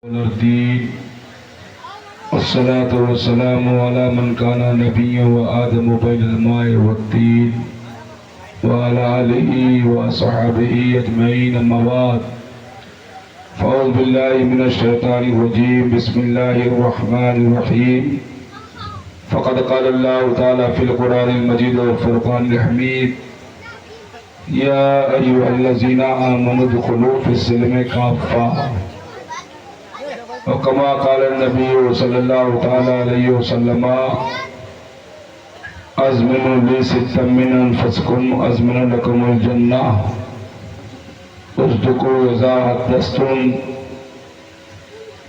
والدين والصلاة والسلام على من كان نبيا وآدم بين الماء والطين وعلى آله وصحبه أجمعين أما بعد فأعوذ بالله من الشيطان الرجيم بسم الله الرحمن الرحيم فقد قال الله تعالى في القرآن المجيد والفرقان الحميد يا أيها الذين آمنوا ادخلوا في السلم كافة وكما قال النبي صلى الله تعالى عليه وسلم أزمنوا لي ستا من أنفسكم أزمن لكم الجنة اصدقوا إذا حدثتم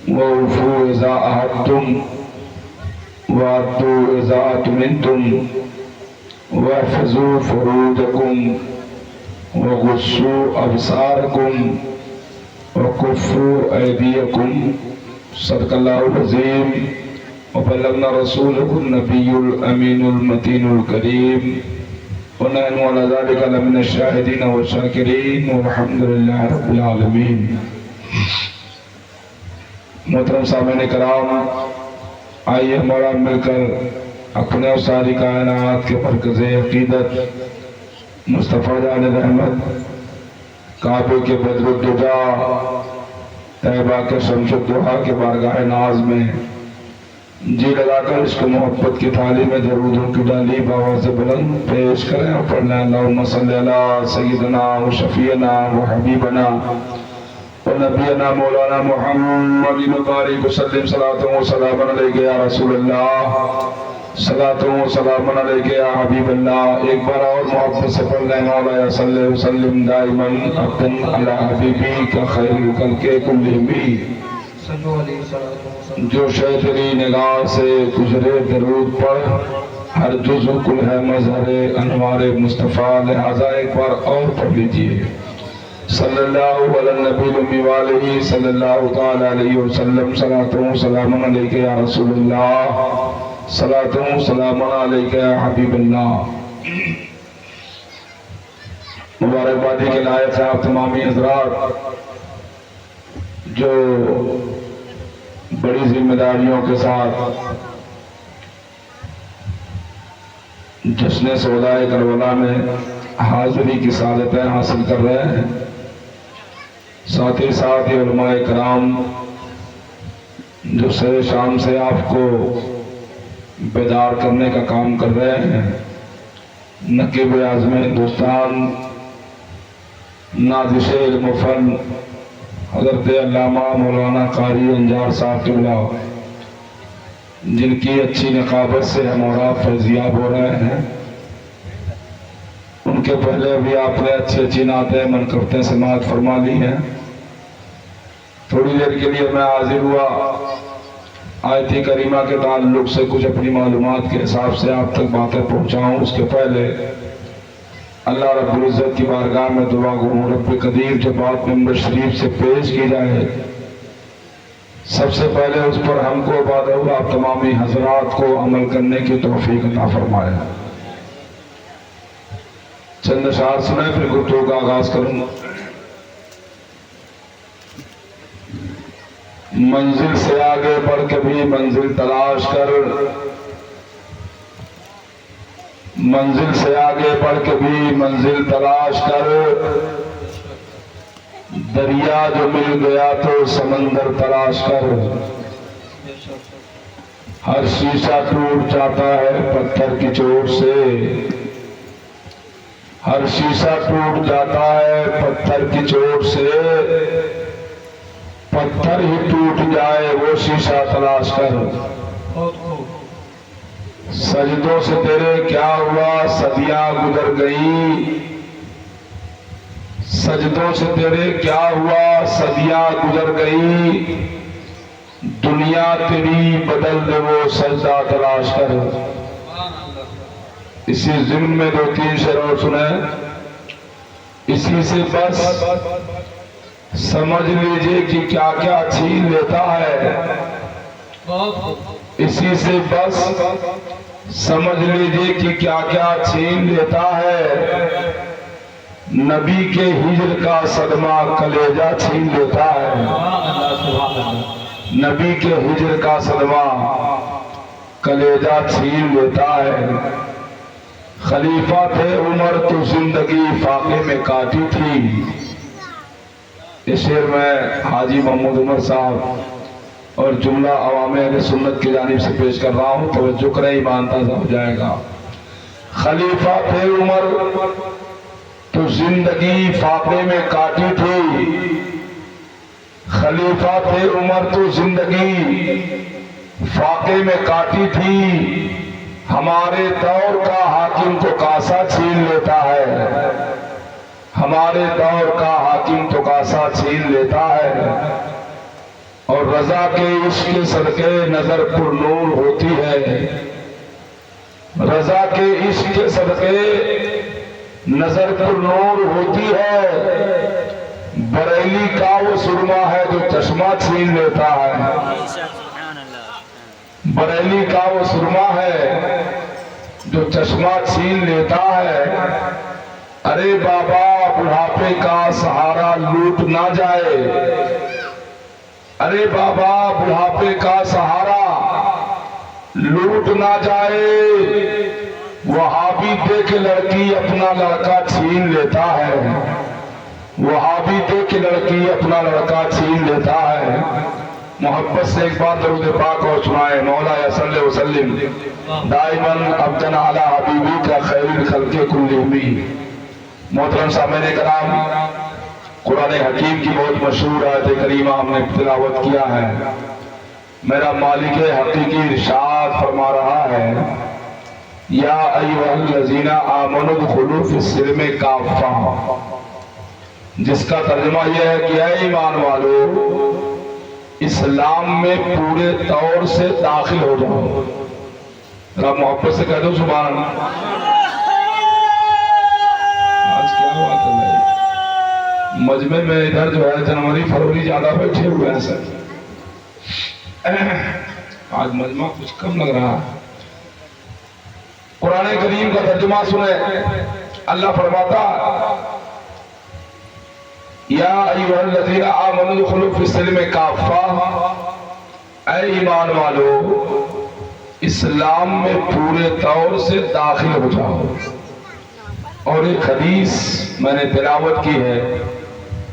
ووفوا إذا عهدتم وأدوا إذا أتمنتم واحفظوا فروجكم وغصوا أبصاركم وكفوا أيديكم صدق الله العظيم وبلغنا رسوله النبي الأمين المتين الكريم ونحن على ذلك لمن الشاهدين والشاكرين والحمد لله رب العالمين. محترم سامعین کرام، آئیے ہمارا مل کر اپنے اور ساری کائنات کے مرکز عقیدت مصطفیٰ جان رحمت کعبے کے بدر الدجا طیبہ کے شمس الضحیٰ کے بارگاہ ناز میں جی لگا کر عشق محبت کی تھالی میں درودوں کی ڈالی بآواز بلند پیش کریں اور پڑھ لیں اللہم صلی علی سیدنا و شفیعنا و حبیبنا و نبینا مولانا محمد مبارک وسلم صلاۃ و سلام علیک یا رسول اللہ صلاۃ و سلام علیک یا حبیب اللہ. ایک بار اور محبت سے پڑھ لیں مولا صلی وسلم دائما ابدا علی حبیبی کا خیر الخلق کلہم. جو شے تیری نگاہ سے گزرے درود پڑھ ہر جزو کل ہے مظہر انوار مصطفیٰ. لہذا ایک بار اور پڑھ لیجئے صلی اللہ علی النبی الامی والہ صلی اللہ تعالی علیہ وسلم صلاۃ و سلام علیک یا رسول اللہ صلاۃ و سلام علیک یا حبیب اللہ. مبارکبادی کے لائق ہیں آپ تمامی حضرات جو بڑی ذمہ داریوں کے ساتھ جشن سودائے کربلا میں حاضری کی سعادتیں حاصل کر رہے ہیں. ساتھ ہی ساتھ یہ علماء کرام جو سر شام سے آپ کو بیدار کرنے کا کام کر رہے ہیں. نقیب اعظم ہندوستان نازش علم و فن حضرت علامہ مولانا قاری انجار صاحب قبلہ جن کی اچھی نقابت سے ہم اور آپ فیضیاب ہو رہے ہیں، ان کے پہلے بھی آپ نے اچھی نعتیں منقبتیں سماعت فرما لی ہیں. تھوڑی دیر کے لیے میں حاضر ہوا آیت کریمہ کے تعلق سے کچھ اپنی معلومات کے حساب سے آپ تک باتیں پہنچاؤں. اس کے پہلے اللہ رب العزت کی بارگاہ میں دعا گو رب قدیر جو بات ممبر شریف سے پیش کی جائے سب سے پہلے اس پر ہم کو بعد آپ تمامی حضرات کو عمل کرنے کی توفیق عطا فرمائے. چند اشعار سنیں پھر گفتگو کا آغاز کروں. منزل سے آگے بڑھ کے بھی منزل تلاش کر، منزل سے آگے بڑھ کے بھی منزل تلاش کر، دریا جو مل گیا تو سمندر تلاش کر. ہر شیشہ ٹوٹ جاتا ہے پتھر کی چوٹ سے، ہر شیشہ ٹوٹ جاتا ہے پتھر کی چوٹ سے، پتھر ہی ٹوٹ جائے وہ شیشہ تلاش کر. سجدوں سے تیرے کیا ہوا صدیاں گزر گئی، سجدوں سے تیرے کیا ہوا صدیاں گزر گئی، دنیا تیری بدل دے وہ سجدہ تلاش کر. اسی ضمن میں دو تین شعر اور سنیں. اسی سے بس سمجھ لیجئے کہ کیا کیا چھین لیتا ہے، اسی سے بس سمجھ لیجئے کہ کیا کیا چھین لیتا ہے. نبی کے ہجر کا صدمہ کلیجہ چھین لیتا ہے، نبی کے ہجر کا صدمہ کلیجہ چھین لیتا ہے۔ خلیفہ تھے عمر تو زندگی فاقے میں کاٹی تھی۔ یہ شعر میں حاجی محمود عمر صاحب اور جملہ عوام اہل سنت کی جانب سے پیش کر رہا ہوں، توجہ کریں، ایمان تازہ ہو جائے گا۔ خلیفہ تھے عمر تو زندگی فاقے میں کاٹی تھی، خلیفہ تھے عمر تو زندگی فاقے میں کاٹی تھی، ہمارے دور کا حاکم تو کاسا چھین لیتا ہے، ہمارے دور کا حاکم تو کاسا چھین لیتا ہے، اور رضا کے عشق کے صدقے نظر پر نور ہوتی ہے، رضا کے عشق کے صدقے نظر پر نور ہوتی ہے، بریلی کا وہ سرما ہے جو چشمہ چھین لیتا ہے، بریلی کا وہ سرما ہے جو چشمہ چھین لیتا ہے، ارے بابا بڑھاپے کا سہارا لوٹ نہ جائے، ارے بابا بڑھاپے کا سہارا لوٹ نہ جائے، وہابی دیکھ لڑکی اپنا لڑکا چھین لیتا ہے، وہابی دیکھ لڑکی اپنا لڑکا چھین لیتا ہے۔ محبت سے ایک بار درود پاک اور سنائے، مولا صلی وسلم دائماً ابدنا علی حبیبی کا خیر الخلق کلہم۔ محترم سامعین کرام، قرآن حکیم کی بہت مشہور آیت کریمہ ہم نے تلاوت کیا ہے۔ میرا مالک حقیقی ارشاد فرما رہا ہے، یا ایھا الذین آمنوا ادخلوا فی السلم کافہ، جس کا ترجمہ یہ ہے کہ اے ایمان والو اسلام میں پورے طور سے داخل ہو جاؤ۔ ذرا محبت سے کہہ دو سبحان اللہ۔ آج کیا بات ہے بھائی، مجمع میں ادھر جو ہے جنوری فروری زیادہ بیٹھے ہوئے ہیں سر، آج مجمع کچھ کم لگ رہا ہے۔ قرآن کریم کا ترجمہ سنیں، اللہ فرماتا یا ایھا الذین آمنوا ادخلوا فی السلم کافہ، اے ایمان والو اسلام میں پورے طور سے داخل ہو جاؤ۔ اور ایک حدیث میں نے تلاوت کی ہے،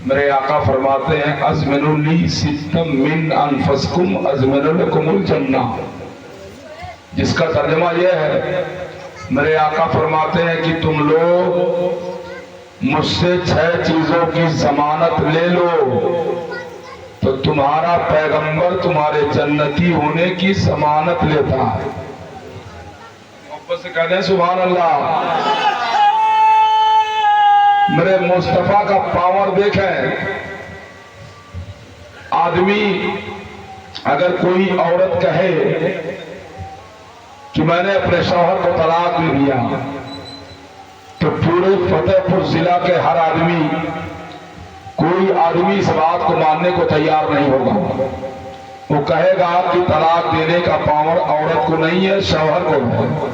میرے آقا فرماتے ہیں ازمنوا لی ستا من انفسکم ازمن لکم الجنہ، جس کا ترجمہ یہ ہے، میرے آقا فرماتے ہیں کہ تم لوگ مجھ سے 6 چیزوں کی ضمانت لے لو تو تمہارا پیغمبر تمہارے جنتی ہونے کی ضمانت لیتا ہے۔ محبت سے کہہ دیں سبحان اللہ۔ میرے مصطفیٰ کا پاور دیکھیں، آدمی اگر کوئی عورت کہے کہ میں نے اپنے شوہر کو طلاق دے دیا تو پورے فتح پور ضلع کے ہر آدمی، کوئی آدمی اس بات کو ماننے کو تیار نہیں ہوگا۔ وہ کہے گا کہ طلاق دینے کا پاور عورت کو نہیں ہے، شوہر کو ہے۔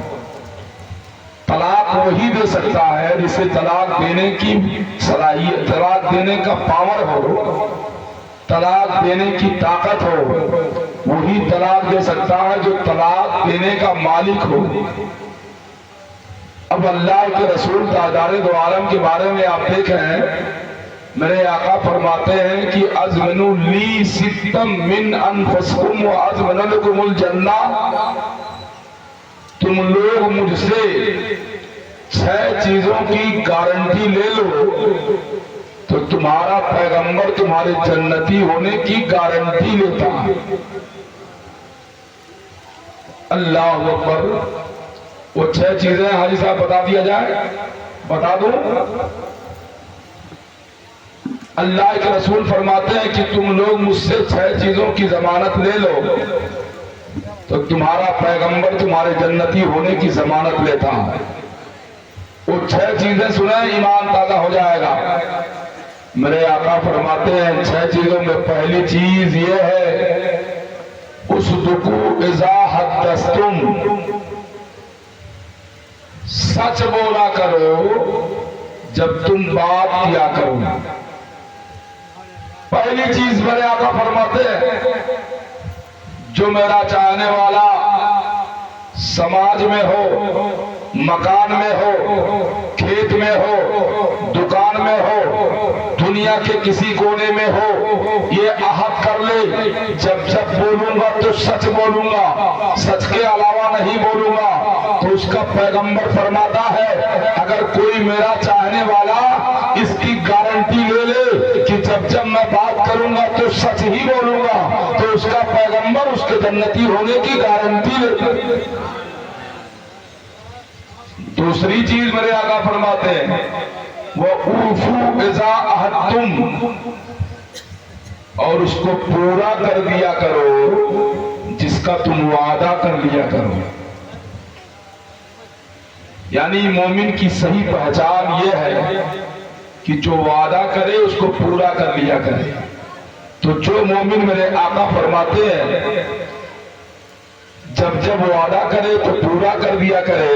طلاق وہی دے سکتا ہے جسے طلاق دینے کی صلاحیت، طلاق دینے کا پاور ہو، طلاق دینے کی طاقت ہو، وہی طلاق دے سکتا ہے جو طلاق دینے کا مالک ہو۔ اب اللہ کے رسول تاجدار دو عالم کے بارے میں آپ دیکھ رہے ہیں، میرے آقا فرماتے ہیں کہ ازمنوا لی ستا من انفسکم وازمن لکم الجنہ، تم لوگ مجھ سے 6 چیزوں کی گارنٹی لے لو تو تمہارا پیغمبر تمہارے جنتی ہونے کی گارنٹی لیتا ہے۔ اللہ اکبر۔ وہ 6 چیزیں حاجی صاحب بتا دیا جائے، بتا دو۔ اللہ کے رسول فرماتے ہیں کہ تم لوگ مجھ سے 6 چیزوں کی ضمانت لے لو تو تمہارا پیغمبر تمہارے جنتی ہونے کی ضمانت لیتا ہے۔ وہ 6 چیزیں سنیں، ایمان تازہ ہو جائے گا۔ میرے آقا فرماتے ہیں 6 چیزوں میں پہلی چیز یہ ہے، اصدقوا اذا حدثتم، سچ بولا کرو جب تم بات کیا کرو. پہلی چیز میرے آقا فرماتے ہیں جو میرا چاہنے والا سماج میں ہو، مکان میں ہو، کھیت میں ہو، دکان میں ہو، دنیا کے کسی کونے میں ہو، یہ عہد کر لے جب جب بولوں گا تو سچ بولوں گا، سچ کے علاوہ نہیں بولوں گا. تو اس کا پیغمبر فرماتا ہے اگر کوئی میرا چاہنے والا اس کی گارنٹی لے لے کہ جب جب میں بات کروں گا تو سچ ہی بولوں گا، تو اس کا پیغمبر اس کے جنتی ہونے کی گارنٹی لیتا ہے. دوسری چیز میرے آقا فرماتے ہیں وَأُوفُوا إِذَا عَهَدتُّمْ، اور اس کو پورا کر دیا کرو جس کا تم وعدہ کر لیا کرو. یعنی مومن کی صحیح پہچان یہ ہے کہ جو وعدہ کرے اس کو پورا کر لیا کرے. تو جو مومن میرے آقا فرماتے ہیں جب جب وعدہ کرے تو پورا کر دیا کرے،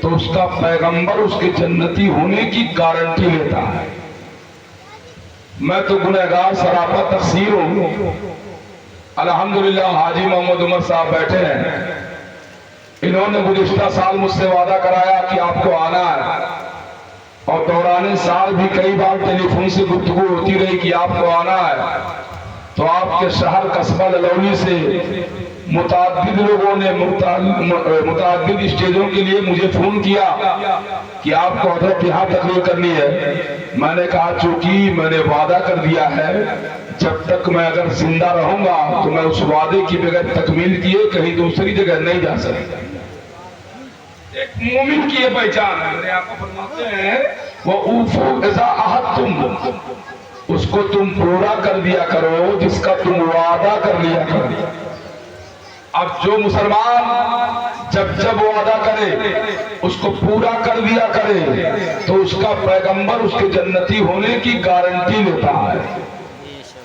تو اس کا پیغمبر اس کے جنتی ہونے کی گارنٹی لیتا ہے. میں تو گنہگار سراپا تقصیر ہوں. الحمدللہ حاجی محمد عمر صاحب بیٹھے ہیں، انہوں نے گزشتہ سال مجھ سے وعدہ کرایا کہ آپ کو آنا ہے، اور دوران سال بھی کئی بار ٹیلی فون سے گفتگو ہوتی رہی کہ آپ کو آنا ہے. تو آپ کے شہر قصبہ للولی سے متعدد لوگوں نے متعدد اسٹیجوں کے لیے مجھے فون کیا کہ آپ کو حضرت یہاں تقریر کرنی ہے. میں نے کہا چونکہ میں نے وعدہ کر دیا ہے جب تک میں اگر زندہ رہوں گا تو میں اس وعدے کی بغیر تکمیل کیے کہیں دوسری جگہ نہیں جا سکتا. ایک مومن کی یہ پہچان ہے. آپ کو فرماتے ہیں وَأُوفُوا إِذَا عَهَدتُّمْ، اس کو تم پورا کر دیا کرو جس کا تم وعدہ کر لیا کرو. اب جو مسلمان جب جب وعدہ کرے اس کو پورا کر دیا کرے تو اس کا پیغمبر اس کے جنتی ہونے کی گارنٹی لیتا ہے.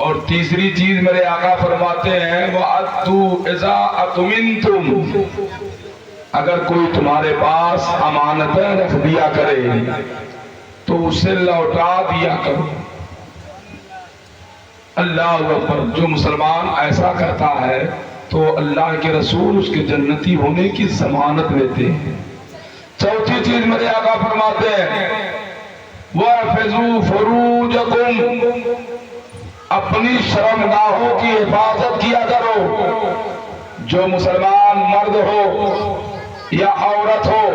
اور تیسری چیز میرے آقا فرماتے ہیں وَأَدُّوا إِذَا أَتُمِنْتُمْ، اگر کوئی تمہارے پاس امانتیں رکھ دیا کرے تو اسے لوٹا دیا کرو. اللہ اکبر. جو مسلمان ایسا کرتا ہے تو اللہ کے رسول اس کے جنتی ہونے کی ضمانت لیتے ہیں. چوتھی چیز میرے آقا فرماتے ہیں وَاحْفَظُوا فُرُوجَكُمْ، اپنی شرمگاہوں کی حفاظت کیا کرو. جو مسلمان مرد ہو یا عورت ہو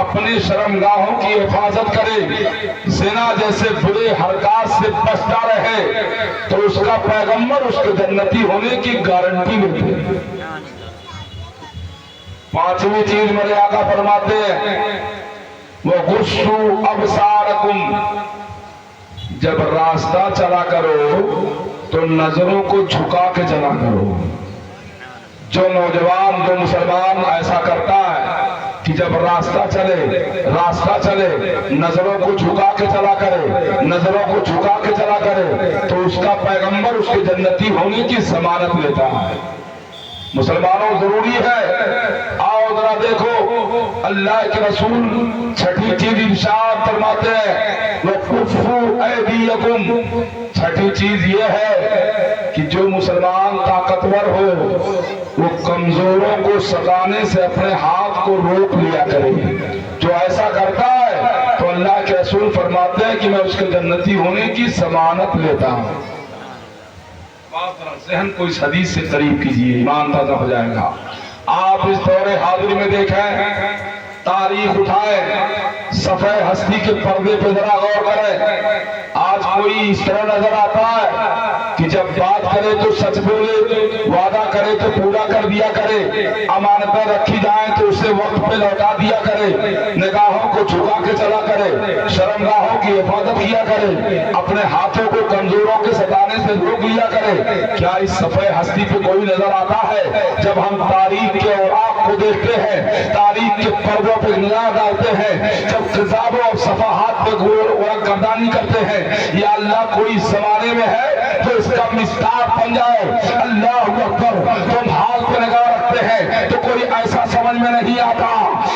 اپنی شرمگاہوں کی حفاظت کرے، زنا جیسے برے حرکات سے بچتا رہے، تو اس کا پیغمبر اس کے جنتی ہونے کی گارنٹی لیتے ہیں. پانچویں چیز میرے آقا فرماتے ہیں وَغُضُّوا أَبْصَارَكُمْ، جب راستہ چلا کرو تو نظروں کو جھکا کے چلا کرو. جو نوجوان جو مسلمان ایسا کرتا ہے کہ جب راستہ چلے نظروں کو جھکا کے چلا کرے، نظروں کو جھکا کے چلا کرے، تو اس کا پیغمبر اس کے جنتی ہونے کی ضمانت لیتا ہے. مسلمانوں ضروری ہے، آؤ ذرا دیکھو اللہ کے رسول چھٹی چیز ارشاد فرماتے ہیں وَكُفُّوا أَيْدِيَكُمْ، چھٹی چیز یہ ہے کہ جو مسلمان طاقتور ہو وہ کمزوروں کو ستانے سے اپنے ہاتھ کو روک لیا کرے. جو ایسا کرتا ہے تو اللہ کے رسول فرماتے ہیں کہ میں اس کے جنتی ہونے کی ضمانت لیتا ہوں. ذہن کو اس حدیث سے قریب کیجئے، ایمان تازہ ہو جائے گا. آپ اس دور حاضر میں دیکھیں، تاریخ اٹھائے، صفحہ ہستی کے پردے پہ ذرا غور کریں. آج کوئی اس طرح نظر آتا ہے کہ جب بات کرے تو سچ بولے، وعدہ کرے تو پورا کر دیا کرے، امانتیں رکھی جائیں تو اسے وقت پہ لوٹا دیا کرے، نگاہوں کو جھکا کے چلا کرے، شرمگاہوں کی حفاظت کیا کرے، اپنے ہاتھوں کو کمزوروں کے ستانے سے روک لیا کرے. کیا اس صفحہ ہستی پہ کوئی نظر آتا ہے؟ جب ہم تاریخ کے اوراق کو دیکھتے ہیں، تاریخ کے پردوں پہ نگاہ ڈالتے ہیں، جب کتابوں اور صفحات پہ ورق گردانی کرتے ہیں، یا اللہ کوئی زمانے میں ہے تو اس کا مستار بن جائے. اللہ اکبر. تم حال پہ نگاہ رکھتے ہیں تو کوئی ایسا سمجھ میں نہیں آتا.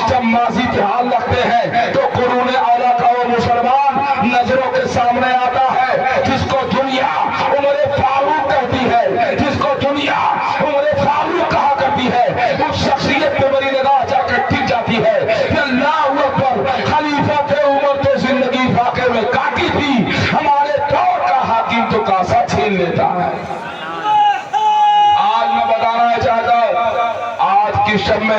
جب ماضی پہ حال رکھتے ہیں تو قرون اولیٰ کا اور مسلمان نظروں کے سامنے آتا ہے، جس کو دنیا عمر فاروق کہتی ہے، جس کو دنیا عمر فاروق کہا کرتی ہے، اس شخصیت پہ میری نگاہ جا کر ٹک جاتی ہے کہ اللہ اکبر، خلیفہ تھے، عمر تو زندگی فاقے میں کاٹی تھی، ہمارے دور کا حاکم تو کاسا چھین لیتا ہے۔ آج میں بتانا چاہتا ہوں، آج کی شب میں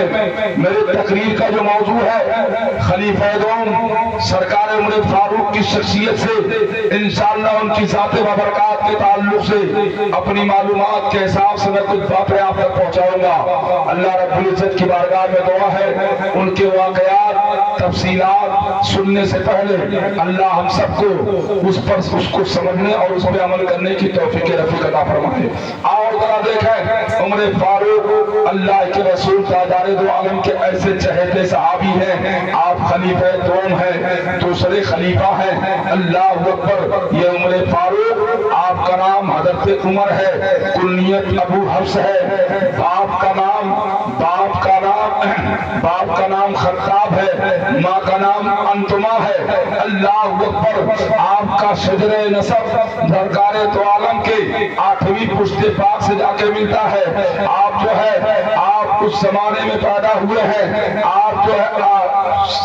میری تقریر کا جو موضوع ہے، خلیفہ دوم سرکار عمر فاروق کی شخصیت سے انشاءاللہ ان کی ذات و برکات کے تعلق سے اپنی معلومات کے حساب سے میں کچھ باتیں آپ تک پہنچاؤں گا۔ اللہ رب العزت کی بارگاہ میں دعا ہے ان کے واقعات تفصیلات سننے سے پہلے اللہ ہم سب کو اس کو سمجھنے اور اس پہ عمل کرنے کی توفیق رفیق عطا فرمائے۔ اور ذرا دیکھیں، عمر فاروق اللہ کے رسول تاجدار دو عالم کے ایسے چہتے صحابی ہیں، آپ خلیفہ دوم ہیں، دوسرے خلیفہ ہیں، اللہ اکبر۔ یہ عمر فاروق، آپ کا نام حضرت عمر ہے، کنیت ابو حفص ہے، باپ کا نام خطاب ہے، ماں کا نام انتما ہے، اللہ اکبر۔ آپ کا شجر نسب سرکار دو عالم کے 8ویں پشت پاک سے جا کے ملتا ہے۔ آپ جو ہے آپ اس زمانے میں پیدا ہوئے ہیں، آپ جو ہے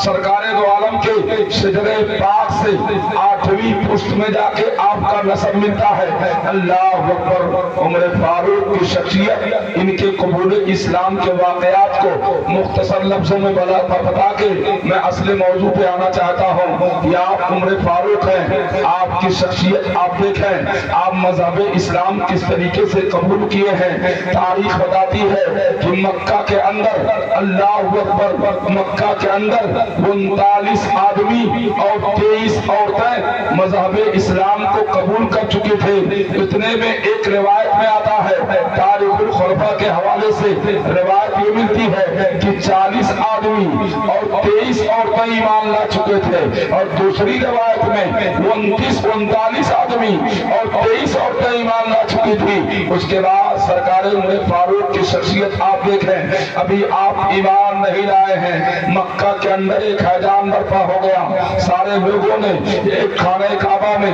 سرکار دو عالم کے شجر پاک سے 8ویں پشت میں جا کے آپ کا نسب ملتا ہے، اللہ اکبر۔ عمر فاروق کی شخصیت، ان کے قبول اسلام کے واقعات کو مختصر لفظوں میں بتا کے میں اصل موضوع پہ آنا چاہتا ہوں۔ یہ آپ عمر فاروق ہیں، آپ کی شخصیت آپ دیکھیں، آپ مذہب اسلام کس طریقے سے قبول کیے ہیں۔ تاریخ بتاتی ہے کہ مکہ کے اندر، اللہ اکبر، مکہ کے اندر 39 آدمی اور 23 عورتیں مذہب اسلام کو قبول کر چکے تھے۔ اتنے میں ایک روایت میں آتا ہے، تاریخ الخلفاء کے حوالے سے روایت یہ ملتی ہے کہ 40 آدمی اور 23 عورتیں ایمان لا چکے تھے، اور دوسری روایت میں 39 آدمی اور 23 عورتیں ایمان لا چکی تھی۔ اس کے بعد سرکار عمر فاروق کی شخصیت آپ دیکھیں، ابھی آپ ایمان نہیں لائے ہیں، مکہ کے اندر ایک حیران برپا ہو گیا۔ سارے لوگوں نے ایک خانہ کعبہ میں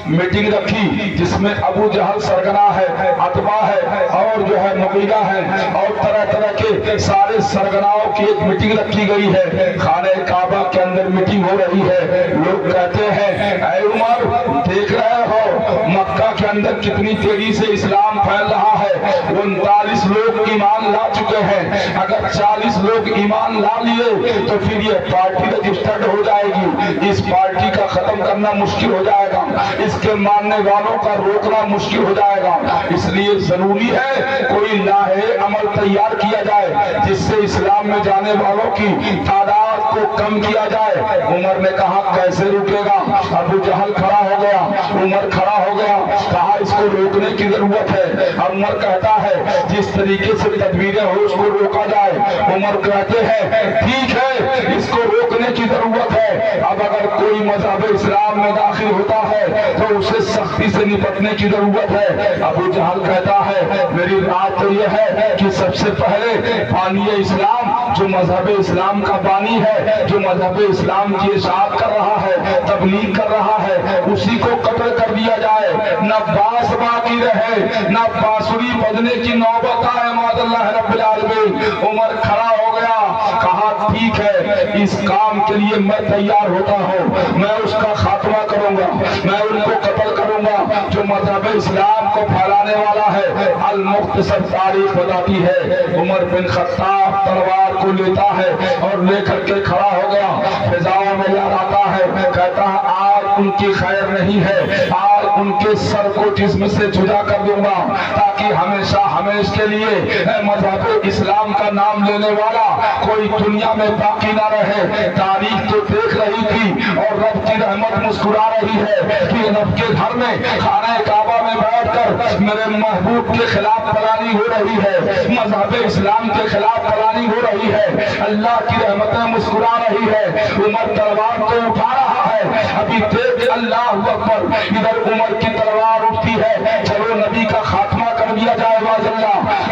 میٹنگ رکھی، جس میں ابو جہل سرگنا ہے، عتبہ ہے، اور جو ہے مغیرہ ہے، اور طرح طرح کے سارے سرگناؤں کی ایک میٹنگ رکھی گئی ہے۔ خانہ کعبہ کے اندر میٹنگ ہو رہی ہے، لوگ کہتے ہیں اے عمر، دیکھ رہے ہو مکہ کے اندر کتنی تیزی سے اسلام پھیل رہا ہے، 39 لوگ ایمان لا چکے ہیں، اگر 40 لوگ ایمان لا لیے تو پھر یہ پارٹی رجسٹرڈ ہو جائے گی، اس پارٹی کا ختم کرنا مشکل ہو جائے گا، اس کے ماننے والوں کا روکنا مشکل ہو جائے گا، اس لیے ضروری ہے کوئی لاہے عمل تیار کیا جائے جس سے اسلام میں جانے والوں کی تعداد کو کم کیا جائے۔ عمر نے کہا کیسے روکے گا؟ ابو جہل کھڑا ہو گیا، عمر کھڑا ہو گیا، کہا اس کو روکنے کی ضرورت ہے۔ عمر کہتا ہے جس طریقے سے تدبیریں ہو اس کو روکا جائے۔ عمر کہتے ہیں ٹھیک ہے، اس کو روکنے کی ضرورت ہے، اب اگر کوئی مذہب اسلام میں داخل ہوتا ہے تو اسے سختی سے نپٹنے کی ضرورت ہے۔ ابو جہل کہتا ہے میری رات تو یہ ہے کہ سب سے پہلے بانی اسلام، جو مذہب اسلام کا بانی ہے، جو مذہب اسلام کی اشاعت کر رہا ہے، تبلیغ کر رہا ہے، اسی کو قتل کر دیا جائے، نہ باس باقی رہے، نہ بانسری بجنے کی نوبت آئے معاذ اللہ رب العالمین۔ عمر کھڑا ہو گیا، کہا ٹھیک ہے، اس کام کے لیے میں تیار ہوتا ہوں، میں اس کا خاتمہ کروں گا، میں ان کو قتل کروں گا جو مذہب اسلام کو پھیلانے والا ہے۔ المختصر تاریخ بتاتی ہے عمر بن خطاب تلوار کو لیتا ہے اور لے کر کے کھڑا ہو گیا، فضاؤں میں لہراتا ہے، کہتا ہے آج ان کی خیر نہیں ہے، آج ان کے سر کو جسم سے جدا کر دوں گا تاکہ ہمیشہ ہمیشہ کے لیے مذہب اسلام کا نام لینے والا کوئی دنیا میں باقی نہ رہے۔ تاریخ تو دیکھ رہی تھی اور رب کی رحمت مسکرا رہی ہے کہ رب کے گھر میں خانہ کعبہ میں بیٹھ کر میرے محبوب کے خلاف پلانی ہو رہی ہے، مذہب اسلام کے خلاف پلانی ہو رہی ہے، اللہ کی رحمتیں مسکرا رہی ہے۔ عمر تلوار کو اٹھا رہا ہے، ابھی دیکھ اللہ اکبر، ادھر عمر کی تلوار اٹھتی ہے، چلو نبی کا خاتمہ کر دیا جائے،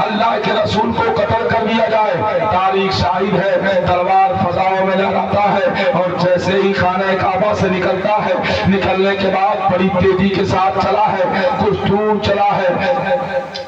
اللہ کے رسول کو قتل کر دیا جائے۔ تاریخ شاہد ہے، تلوار فضاؤں میں لہراتا ہے اور جیسے ہی خانہ کعبہ سے نکلتا ہے، نکلنے کے بعد بڑی تیزی کے ساتھ چلا ہے، کچھ دور چلا ہے،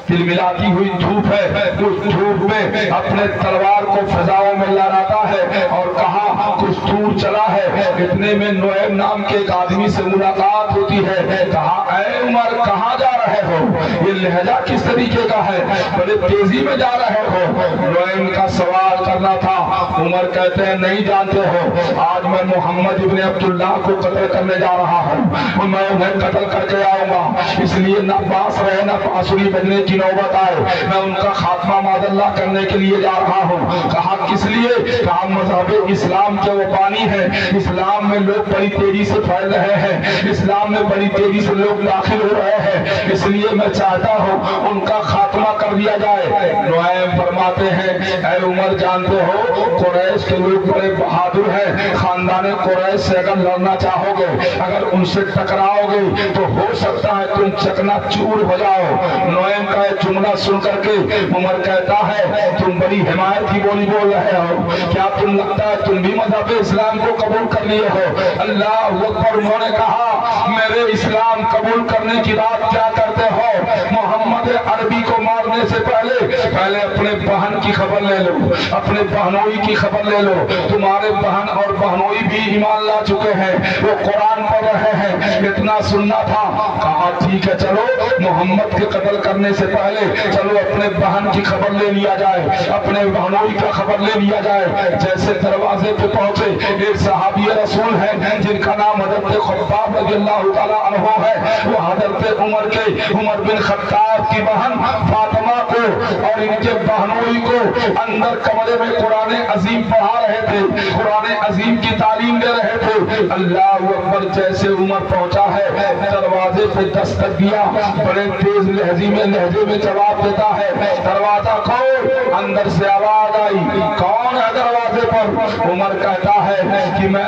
تلملاتی ہوئی دھوپ ہے، اس دھوپ میں اپنے تلوار کو فضاؤں میں لہراتا ہے اور کہا کچھ دور چلا ہے، اتنے میں نعیم نام کے ایک آدمی سے ملاقات ہوتی ہے، کہا اے عمر کہاں جا رہے ہو؟ یہ لہجہ کس طریقے کا ہے؟ بڑے تیزی میں جا رہے ہو؟ نعیم کا سوال کرنا تھا۔ عمر کہتے ہیں نہیں جانتے ہو، آج میں محمد ابن عبداللہ کو قتل کرنے جا رہا ہوں، میں انہیں قتل کر کے آؤں گا، اس لیے نہ باس رہے نہ بانسری بجنے کی نوبت آئے، میں ان کا خاتمہ معاذ اللہ کرنے کے لیے جا رہا ہوں۔ کہا کس لیے؟ کہا مذہب اسلام کے وہ بانی ہیں، اسلام میں لوگ بڑی تیزی سے پھیل رہے ہیں، اسلام میں بڑی تیزی سے لوگ داخل ہو رہے ہیں، اس لیے میں چاہتا ہوں ان کا خاتمہ کر دیا جائے۔ نعیم فرماتے ہیں اے عمر جانتے ہو قریش کے لوگ بڑے بہادر ہیں، خاندان قریش سے اگر لڑنا چاہو گے، اگر ان سے ٹکراؤ گے تو ہو سکتا ہے تم چکنا چور ہو جاؤ۔ نعیم کا یہ جملہ سن کر کے عمر کہتا ہے تم بڑی حمایت کی بولی بول رہے ہو، کیا تم لگتا ہے تم بھی مذہب اسلام کو قبول کر لیے ہو؟ اللہ اکبر۔ انہوں نے کہا میرے اسلام قبول کرنے کی بات کیا کرتے ہو؟ محمد عربی کو مارنے سے پہلے اپنے بہن کی خبر لے لو، اپنے بہنوئی کی خبر لے لو، تمہارے بہن اور بہنوئی بھی ایمان لا چکے ہیں، وہ قرآن پڑھ رہے ہیں، اتنا سننا تھا۔ کہا ٹھیک ہے چلو محمد کے قتل کرنے سے پہلے چلو اپنے بہن کی خبر لے لیا جائے، اپنے بہنوئی کا خبر لے لیا جائے۔ جیسے دروازے پہ پہنچے، ایک صحابی رسول ہے جن کا نام حضرت خباب رضی اللہ تعالیٰ عنہ ہے، وہ حضرت عمر بن خطاب کی بہن فاطمہ کو اور ان کے بہنوئی کو اندر کمرے میں قرآن عظیم پڑھا رہے تھے، قرآن عظیم کی تعلیم دے رہے تھے۔ اللہ اکبر۔ جیسے عمر پہنچا ہے، دروازے پہ دستک دیا، بڑے تیز لہجے میں جواب دیتا ہے دروازہ کھول۔ اندر سے آواز آئی کون ہے دروازے پر؟ عمر کہتا ہے کہ میں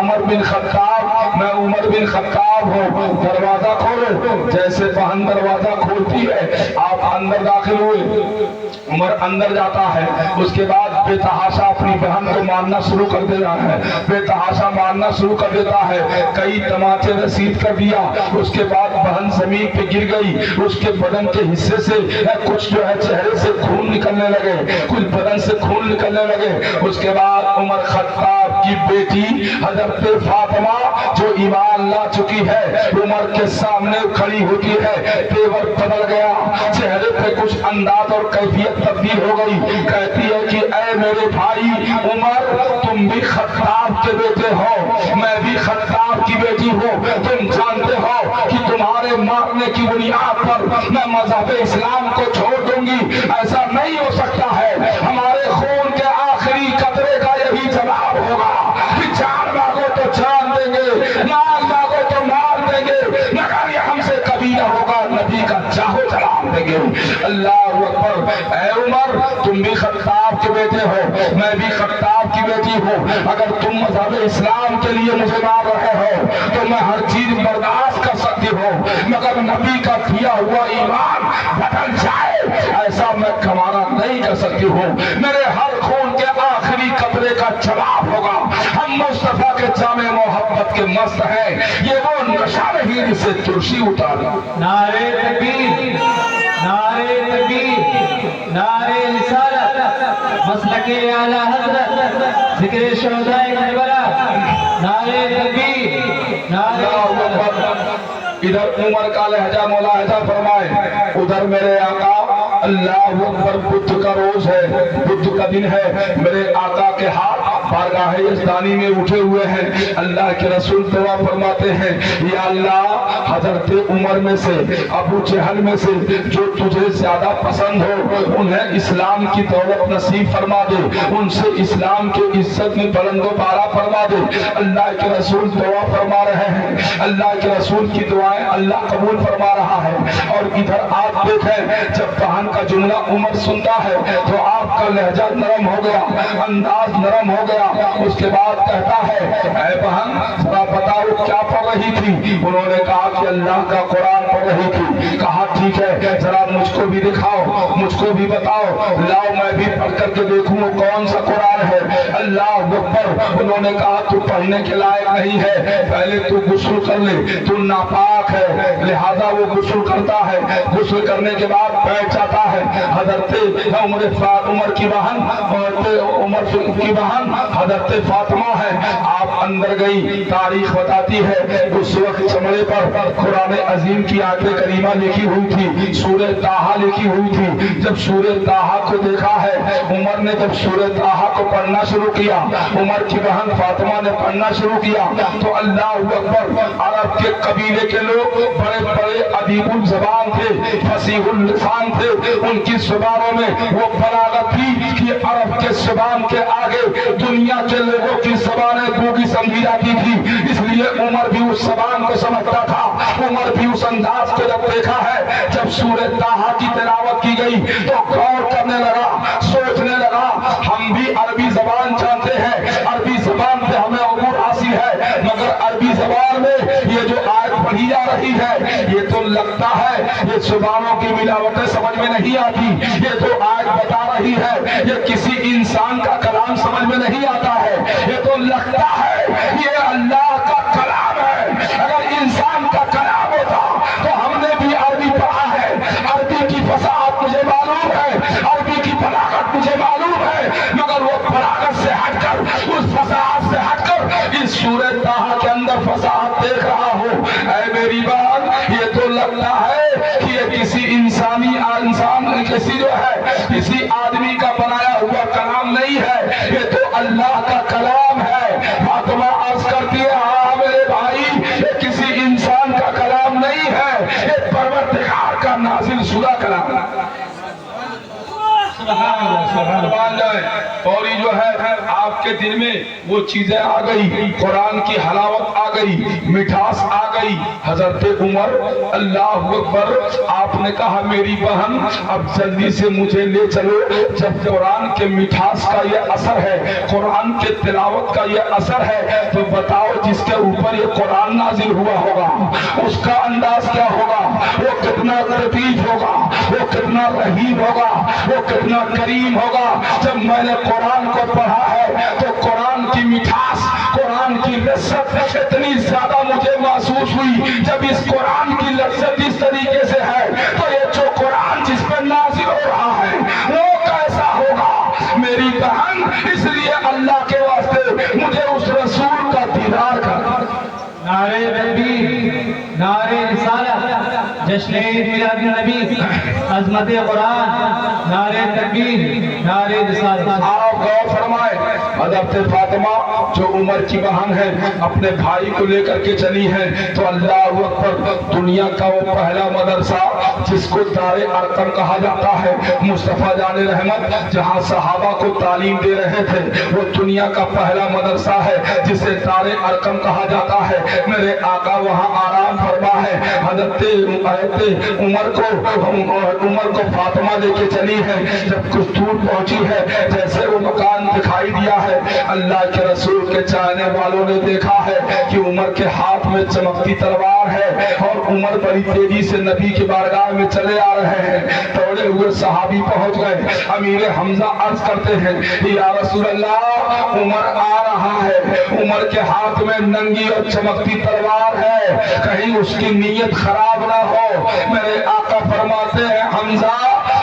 عمر بن خطاب، میں عمر بن خطاب ہوں، دروازہ کھولو۔ جیسے بہن دروازہ کھولتی ہے آپ اندر داخل ہوئے، عمر اندر جاتا ہے، اس کے بعد بے تحاشا اپنی بہن کو مارنا شروع کر دیتا ہے، بے تحاشا مارنا شروع کر دیتا ہے، کئی تماچے رسید کر دیا، اس کے بعد بہن زمین پہ گر گئی، اس کے بدن کے حصے سے کچھ جو ہے چہرے سے خون نکلنے لگے، کچھ بدن سے خون نکلنے لگے۔ اس کے بعد عمر خطاب کی بیٹی حضرت فاطمہ جو ایمان لا چکی ہے عمر کے سامنے کھڑی ہوتی ہے، تیور بدل گیا، چہرے پہ کچھ انداز اور کیفیت تبدیل ہو گئی، کہتی ہے کہ اے میرے بھائی عمر تم بھی خطاب کے بیٹے ہو، میں بھی خطاب کی بیٹی ہوں، تم جانتے ہو کہ تمہارے مارنے کی بنیاد پر میں مذہب اسلام کو چھوڑ دوں گی، ایسا نہیں ہو سکتا ہے، ہمارے خون کے آخری قطرے کا یہی جواب ہوگا کہ جان مانگو تو جان دیں گے، مال مانگو تو مال دیں گے، مگر یہ ہم سے کبھی نہ ہوگا، نبی کا چاہو جلال دیں گے۔ اللہ اکبر۔ اے عمر تم بھی خطاب کے بیٹے ہو، میں بھی خطاب کی بیٹی ہوں، اگر تم مذہب اسلام کے لیے مجھے مار رہے ہو تو میں ہر چیز برداشت کر سکتی ہوں، مگر نبی کا دیا ہوا ایمان بدل جائے ایسا میں گوارا نہیں کر سکتی ہوں، میرے ہر خون کے آخری قطرے کا جواب ہوگا۔ ہم مصطفیٰ کے جامع محبت کے مست ہیں، یہ وہ نشہ نہیں جسے ترشی اتاری۔ نعرہ تکبیر، نعرہ تکبیر، نعرہ رسالت، مسلک اعلی حضرت، ذکر شہداء کربلا، نعرہ تکبیر، نعرہ رسالت۔ ادھر عمر کا لہجہ ملاحظہ فرمائے، ادھر میرے آقا اللہ اکبر بدھ کا روز ہے، بدھ کا دن ہے، میرے آقا کے ہاتھ بارگاہ یزدانی میں اٹھے ہوئے ہیں، اللہ کے رسول دعا فرماتے ہیں یا اللہ حضرت عمر میں سے ابو جہل میں سے جو تجھے زیادہ پسند ہو انہیں اسلام کی دولت نصیب فرما دے، ان سے اسلام کے عزت میں بلند و بالا فرما دے۔ اللہ کے رسول دعا فرما رہے ہیں، اللہ کے رسول کی دعائیں اللہ قبول فرما رہا ہے۔ اور ادھر آپ دیکھیں جب بہن کا جملہ عمر سنتا ہے تو آپ کا لہجہ نرم ہو گیا، انداز نرم ہو گیا، گیا. اس کے بعد کہتا ہے اے بہن ذرا بتاؤ کیا پڑھ رہی تھی؟ انہوں نے کہا کہ اللہ کا قرآن پڑھ رہی تھی. کہا ٹھیک ہے ذرا مجھ کو بھی دکھاؤ, مجھ کو بھی بتاؤ, لاؤ میں بھی پڑھ کر کے دیکھوں وہ کون سا قرآن ہے. اللہ اکبر. انہوں نے کہا تو پڑھنے کے لائق نہیں ہے, پہلے تو غسل کر لے, تو ناپاک ہے. لہذا وہ غسل کرتا ہے, غسل کرنے کے بعد بیٹھ جاتا ہے. حضرت عمر کی بہن حضرت فاطمہ ہے, آپ اندر گئی. تاریخ بتاتی ہے اس وقت چمڑے پر قرآن عظیم کی آیت کریمہ لکھی ہوئی تھی, سورہ طٰہٰ لکھی ہوئی تھی. جب سورہ طٰہٰ کو دیکھا ہے عمر نے, جب سورہ طٰہٰ کو پڑھنا شروع کیا, عمر کی بہن فاطمہ نے پڑھنا شروع کیا, تو اللہ اکبر. عرب کے قبیلے کے لوگ بڑے بڑے ادیب الزبان تھے, فصیح اللسان تھے. ان کی زبانوں میں وہ بلاغت تھی کہ عرب کے زبان کے آگے دنیا کے لوگوں کی زبانیں گونگی سمجھی جاتی تھی. اس لیے عمر بھی اس زبان کو سمجھتا تھا. عمر بھی اس انداز کو جب دیکھا ہے, جب سورہ طٰہٰ کی تلاوت کی گئی تو غور کرنے لگا, سوچنے لگا. ہم بھی عربی زبان جانتے ہیں, عربی زبان سے ہمیں عبور حاصل ہے, مگر عربی زبان میں یہ جو آیت پڑھی جا رہی ہے یہ تو لگتا ہے یہ زبانوں کی ملاوٹیں سمجھ میں نہیں آتی. یہ تو آیت بتا رہی ہے یہ کسی انسان کا کلام سمجھ میں نہیں آتا ہے. یہ تو لگتا ہے یہ اللہ کا کلام ہے. اگر انسان کا کلام ہوتا تو ہم نے بھی عربی پڑھا ہے, عربی کی فصاحت مجھے معلوم ہے, عربی کی بلاغت مجھے معلوم ہے, مگر وہ بلاغت سے ہٹ کر, اس فصاحت سے ہٹ کر اس سورہ طٰہٰ کے اندر فصاحت دیکھ رہا ہوں. اے میری بات, یہ تو لگتا ہے کہ یہ کسی کسی جو ہے کسی آدمی کا بنایا ہوا کلام نہیں ہے, یہ تو اللہ کا کلام ہے. فاطمہ عرض کرتی ہے ہاں میرے بھائی, یہ کسی انسان کا کلام نہیں ہے, یہ پروردگار کا نازل شدہ کلام ہے. مان جائے. اور یہ جو ہے آپ کے دل میں وہ چیزیں آ گئی, قرآن کی حلاوت آ گئی, مٹھاس آ گئی. حضرت عمر اللہ اکبر, آپ نے کہا میری بہن اب جلدی سے مجھے لے چلو. جب قرآن کے مٹھاس کا یہ اثر ہے, قرآن کے تلاوت کا یہ اثر ہے, تو بتاؤ جس کے اوپر یہ قرآن نازل ہوا ہوگا اس کا انداز کیا ہوگا, وہ کتنا لطیف ہوگا, وہ کتنا رحیم ہوگا, وہ کتنا کریم ہوگا. جب میں نے قرآن کو پڑھا ہے تو قرآن کی مٹھاس, قرآن کی لذت اتنی زیادہ مجھے محسوس ہوئی. جب اس قرآن کی لذت اس طریقے سے ہے تو یہ جو قرآن جس پہ نازل ہو رہا ہے وہ کیسا ہوگا میری بہن. اس لیے اللہ کے واسطے مجھے اس رسول کا دیدار کرنا. نعرہ تکبیر, نعرہ رسالت, جشن میلاد النبی, عظمت قرآن, نعرہ تکبیر, نعرہ رسالت. آپ غور فرمائے, حضرت فاطمہ جو عمر کی بہن ہے اپنے بھائی کو لے کر کے چلی ہے, تو اللہ اکبر, دنیا کا وہ پہلا مدرسہ جس کو دار ارقم کہا جاتا ہے, مصطفیٰ جان رحمت جہاں صحابہ کو تعلیم دے رہے تھے, وہ دنیا کا پہلا مدرسہ ہے جسے دار ارقم کہا جاتا ہے. میرے آقا وہاں آرام فرما ہے. حضرت عمر کو فاطمہ لے کے چلی ہے. جب کچھ دور پہنچی ہے, جیسے وہ مکان دکھائی دیا ہے, اللہ کے رسول کے چاہنے والوں نے دیکھا ہے کہ عمر کے ہاتھ میں چمکتی تلوار ہے, اور عمر بڑی تیزی سے نبی کی بارگاہ میں چلے آ رہے ہیں. دوڑے ہوئے صحابی پہنچ گئے. امیر حمزہ عرض کرتے ہیں یا رسول اللہ, عمر آ رہا ہے, عمر کے ہاتھ میں ننگی اور چمکتی تلوار ہے, کہیں اس کی نیت خراب نہ ہو. میرے آقا فرماتے ہیں حمزہ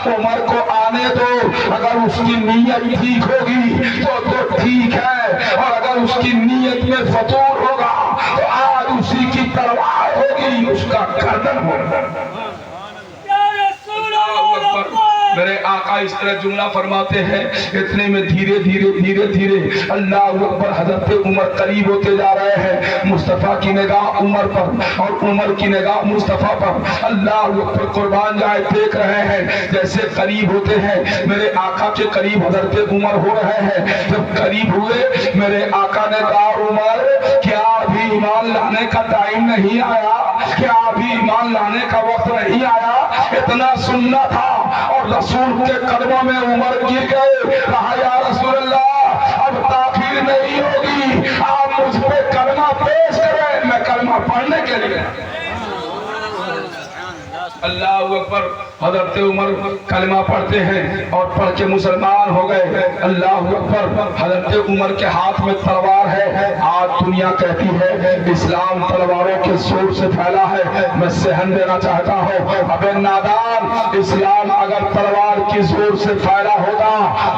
عمر کو آنے دو, اگر اس کی نیت ٹھیک ہوگی تو ٹھیک ہے, اور اگر اس کی نیت میں فطور ہوگا تو آج اسی کی تلوار ہوگی, اس کا گردن ہوگا. میرے آقا اس طرح جملہ فرماتے ہیں. اتنے میں دھیرے دھیرے دھیرے دھیرے اللہ اکبر حضرت عمر قریب ہوتے جا رہے ہیں. مصطفیٰ کی نگاہ عمر پر اور عمر کی نگاہ مصطفیٰ پر. اللہ اکبر, قربان جائے, دیکھ رہے ہیں جیسے قریب ہوتے ہیں. میرے آقا کے قریب حضرت عمر ہو رہے ہیں. جب قریب ہوئے میرے آقا نے کہا عمر کیا ابھی ایمان لانے کا ٹائم نہیں آیا, کیا ابھی ایمان لانے کا وقت نہیں آیا. اتنا سننا تھا اور رسول کے قدموں میں عمر گر گئے. کہا یا رسول اللہ اب تاخیر نہیں ہوگی، آپ مجھ پہ کلمہ پیش کریں، میں کلمہ پڑھنے کے لیے۔ اللہ اکبر۔ حضرت عمر کلمہ پڑھتے ہیں اور پڑھ کے مسلمان ہو گئے۔ اللہ اکبر۔ حضرت عمر کے ہاتھ میں تلوار ہے۔ آج دنیا کہتی ہے اسلام تلواروں کے زور سے پھیلا ہے، میں سہن دینا چاہتا ہوں، ابے نادان، اسلام اگر تلوار کی زور سے پھیلا ہوتا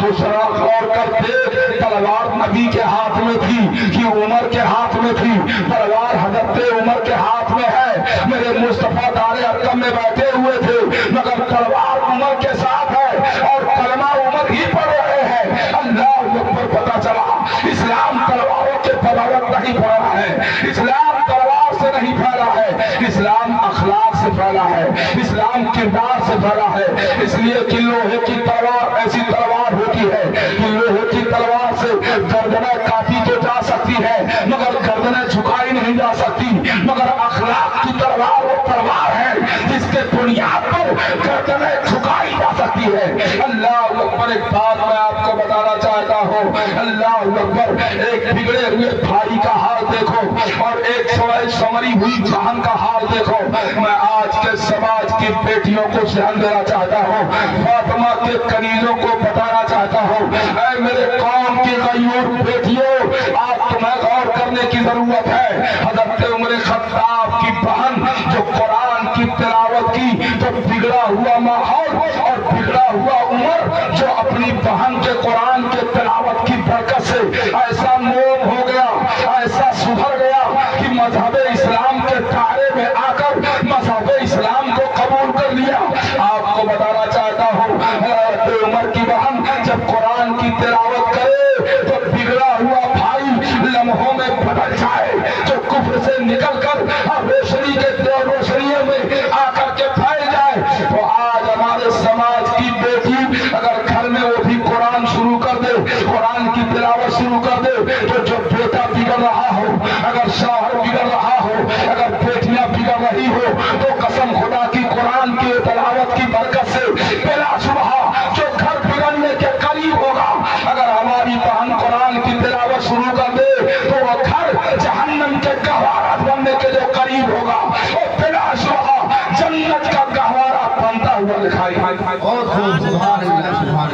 تو ذرا غور کر دیکھ، تلوار نبی کے ہاتھ میں تھی کہ عمر کے ہاتھ میں تھی؟ تلوار حضرت عمر کے ہاتھ میں ہے، میرے مصطفیٰ دار ارقم میں بیٹھے ہوئے تھے، مگر تلوار عمر کے ساتھ ہے اور کلمہ عمر ہی پڑھ رہے ہیں۔ اللہ اکبر۔ پتہ چلا اسلام تلواروں کے بغاوت نہیں پھیلا ہے، اسلام تلوار سے نہیں پھیلا ہے، اسلام اخلاق سے پھیلا ہے، اسلام کردار سے پھیلا ہے۔ اس لیے کہ لوہے کی تلوار ایسی تلوار ہوتی ہے کہ لوہے کی تلوار سے گردنیں کاٹی تو جا سکتی ہے مگر گردنیں جھکائی نہیں جا سکتی، مگر اخلاق کی تلوار وہ تلوار ہے جس کے بنیاد پر گردنیں جھکائی جا سکتی ہے۔ اللہ اکبر۔ ایک بات میں آپ کو بتانا چاہتا ہوں، اللہ اکبر، ایک بگڑے ہوئے بھائی کا حال دیکھو اور ایک سنوری ہوئی بہن کا حال دیکھو۔ میں آج کے سماج کی بیٹیوں کو سہن دینا چاہتا ہوں، فاطمہ کے کنیزوں کو بتانا چاہتا ہوں، اے میرے قوم کی غیور بیٹیوں، آج تمہیں غور کرنے کی ضرورت ہے۔ حضرت عمر خطاب کی بہن جو قرآن کی تلاوت کی تو بگڑا ہوا ماحول اور بگڑا ہوا عمر جو اپنی بہن کے قرآن کے تلاوت کی برکت سے ایسا موم ہو گیا، ایسا سدھر گیا کہ مذہب اسلام کے دائرے میں آ کر مذہب اسلام کو قبول کر لیا۔ آپ کو بتانا چاہتا ہوں، حضرت عمر کی بہن جب قرآن کی تلاوت کرے تو بگڑا ہوا بھائی لمحوں میں بدل جائے، جو کفر سے نکل کر روشنی کے روشنیوں میں آ کر کے پھیل جائے۔ تو آج ہمارے سماج کی بیٹی اگر گھر میں وہ بھی قرآن شروع کر دے، قرآن کی تلاوت شروع کر دے، تو جو بیٹا بگڑ رہا ہو، اگر شوہر بگڑ رہا ہو، اگر بیٹیاں بگڑ رہی ہو، تو قسم خدا کی قرآن کی تلاوت کی برکت سے بلا شبہ جو گھر بگڑنے کے قریب ہوگا، اگر ہماری بہن قرآن کی تلاوت شروع کر دے تو وہ گھر جہنم کے گہوارہ بننے کے جو قریب ہوگا اور بلا شبہ جنت کا گہوارہ بنتا ہوا دکھائی۔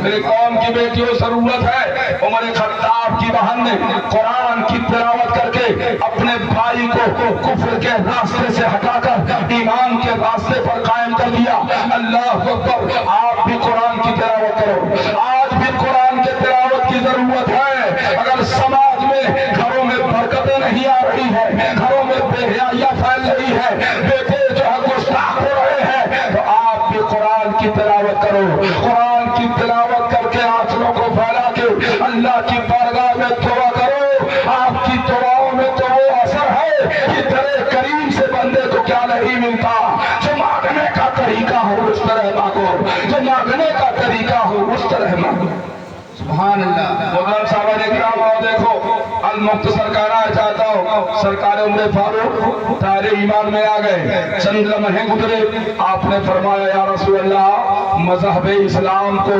میرے قوم کی بیٹیوں ضرورت ہے، عمر خطاب کی بہن نے قرآن کی تلاوت کر کے اپنے بھائی کو کفر کے راستے سے ہٹا کر ایمان کے راستے پر قائم کر دیا۔ اللہ اکبر۔ آپ بھی قرآن کی تلاوت کرو، آج بھی قرآن کے تلاوت کی ضرورت ہے۔ اگر سماج میں گھروں میں برکتیں نہیں آ رہی ہیں، گھروں میں بے حیائیاں پھیل رہی ہے، بیٹے جو ہے گستاخ ہو رہے ہیں، تو آپ بھی قرآن کی تلاوت کرو، قرآن کی تلاوت کر کے آنچلوں کو پھیلا کے اللہ کی بارگاہ میں توبہ کرو۔ آپ کی دعاؤں میں تو وہ اثر ہے کہ در کریم سے بندے کو کیا نہیں ملتا، جو مانگنے کا طریقہ ہو اس طرح مانگو، جو مانگنے کا طریقہ ہو اس طرح مانگو۔ سبحان اللہ۔ محترم صاحب اکرام، اور دیکھو المختصر کہنا چاہتا ہوں، سرکار عمر فاروق دائرے ایمان میں آ گئے، چند لمحے گزرے، آپ نے فرمایا یا رسول اللہ مذہب اسلام کو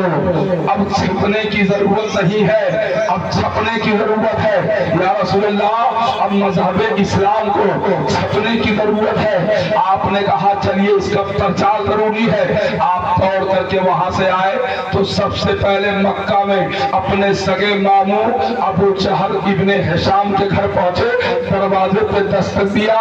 اب چھپنے کی ضرورت نہیں ہے، اب چھپنے کی ضرورت ہے۔ یا رسول اللہ اب مذہب اسلام کو چھپنے کی ضرورت ہے۔ آپ نے کہا چلیے اس کا پرچار ضروری ہے۔ آپ دوڑ کر کے وہاں سے آئے تو سب سے پہلے مکہ میں اپنے سگے ماموں ابو جہل ابن ہشام کے گھر پہنچے، دروازے پہ دستک دیا،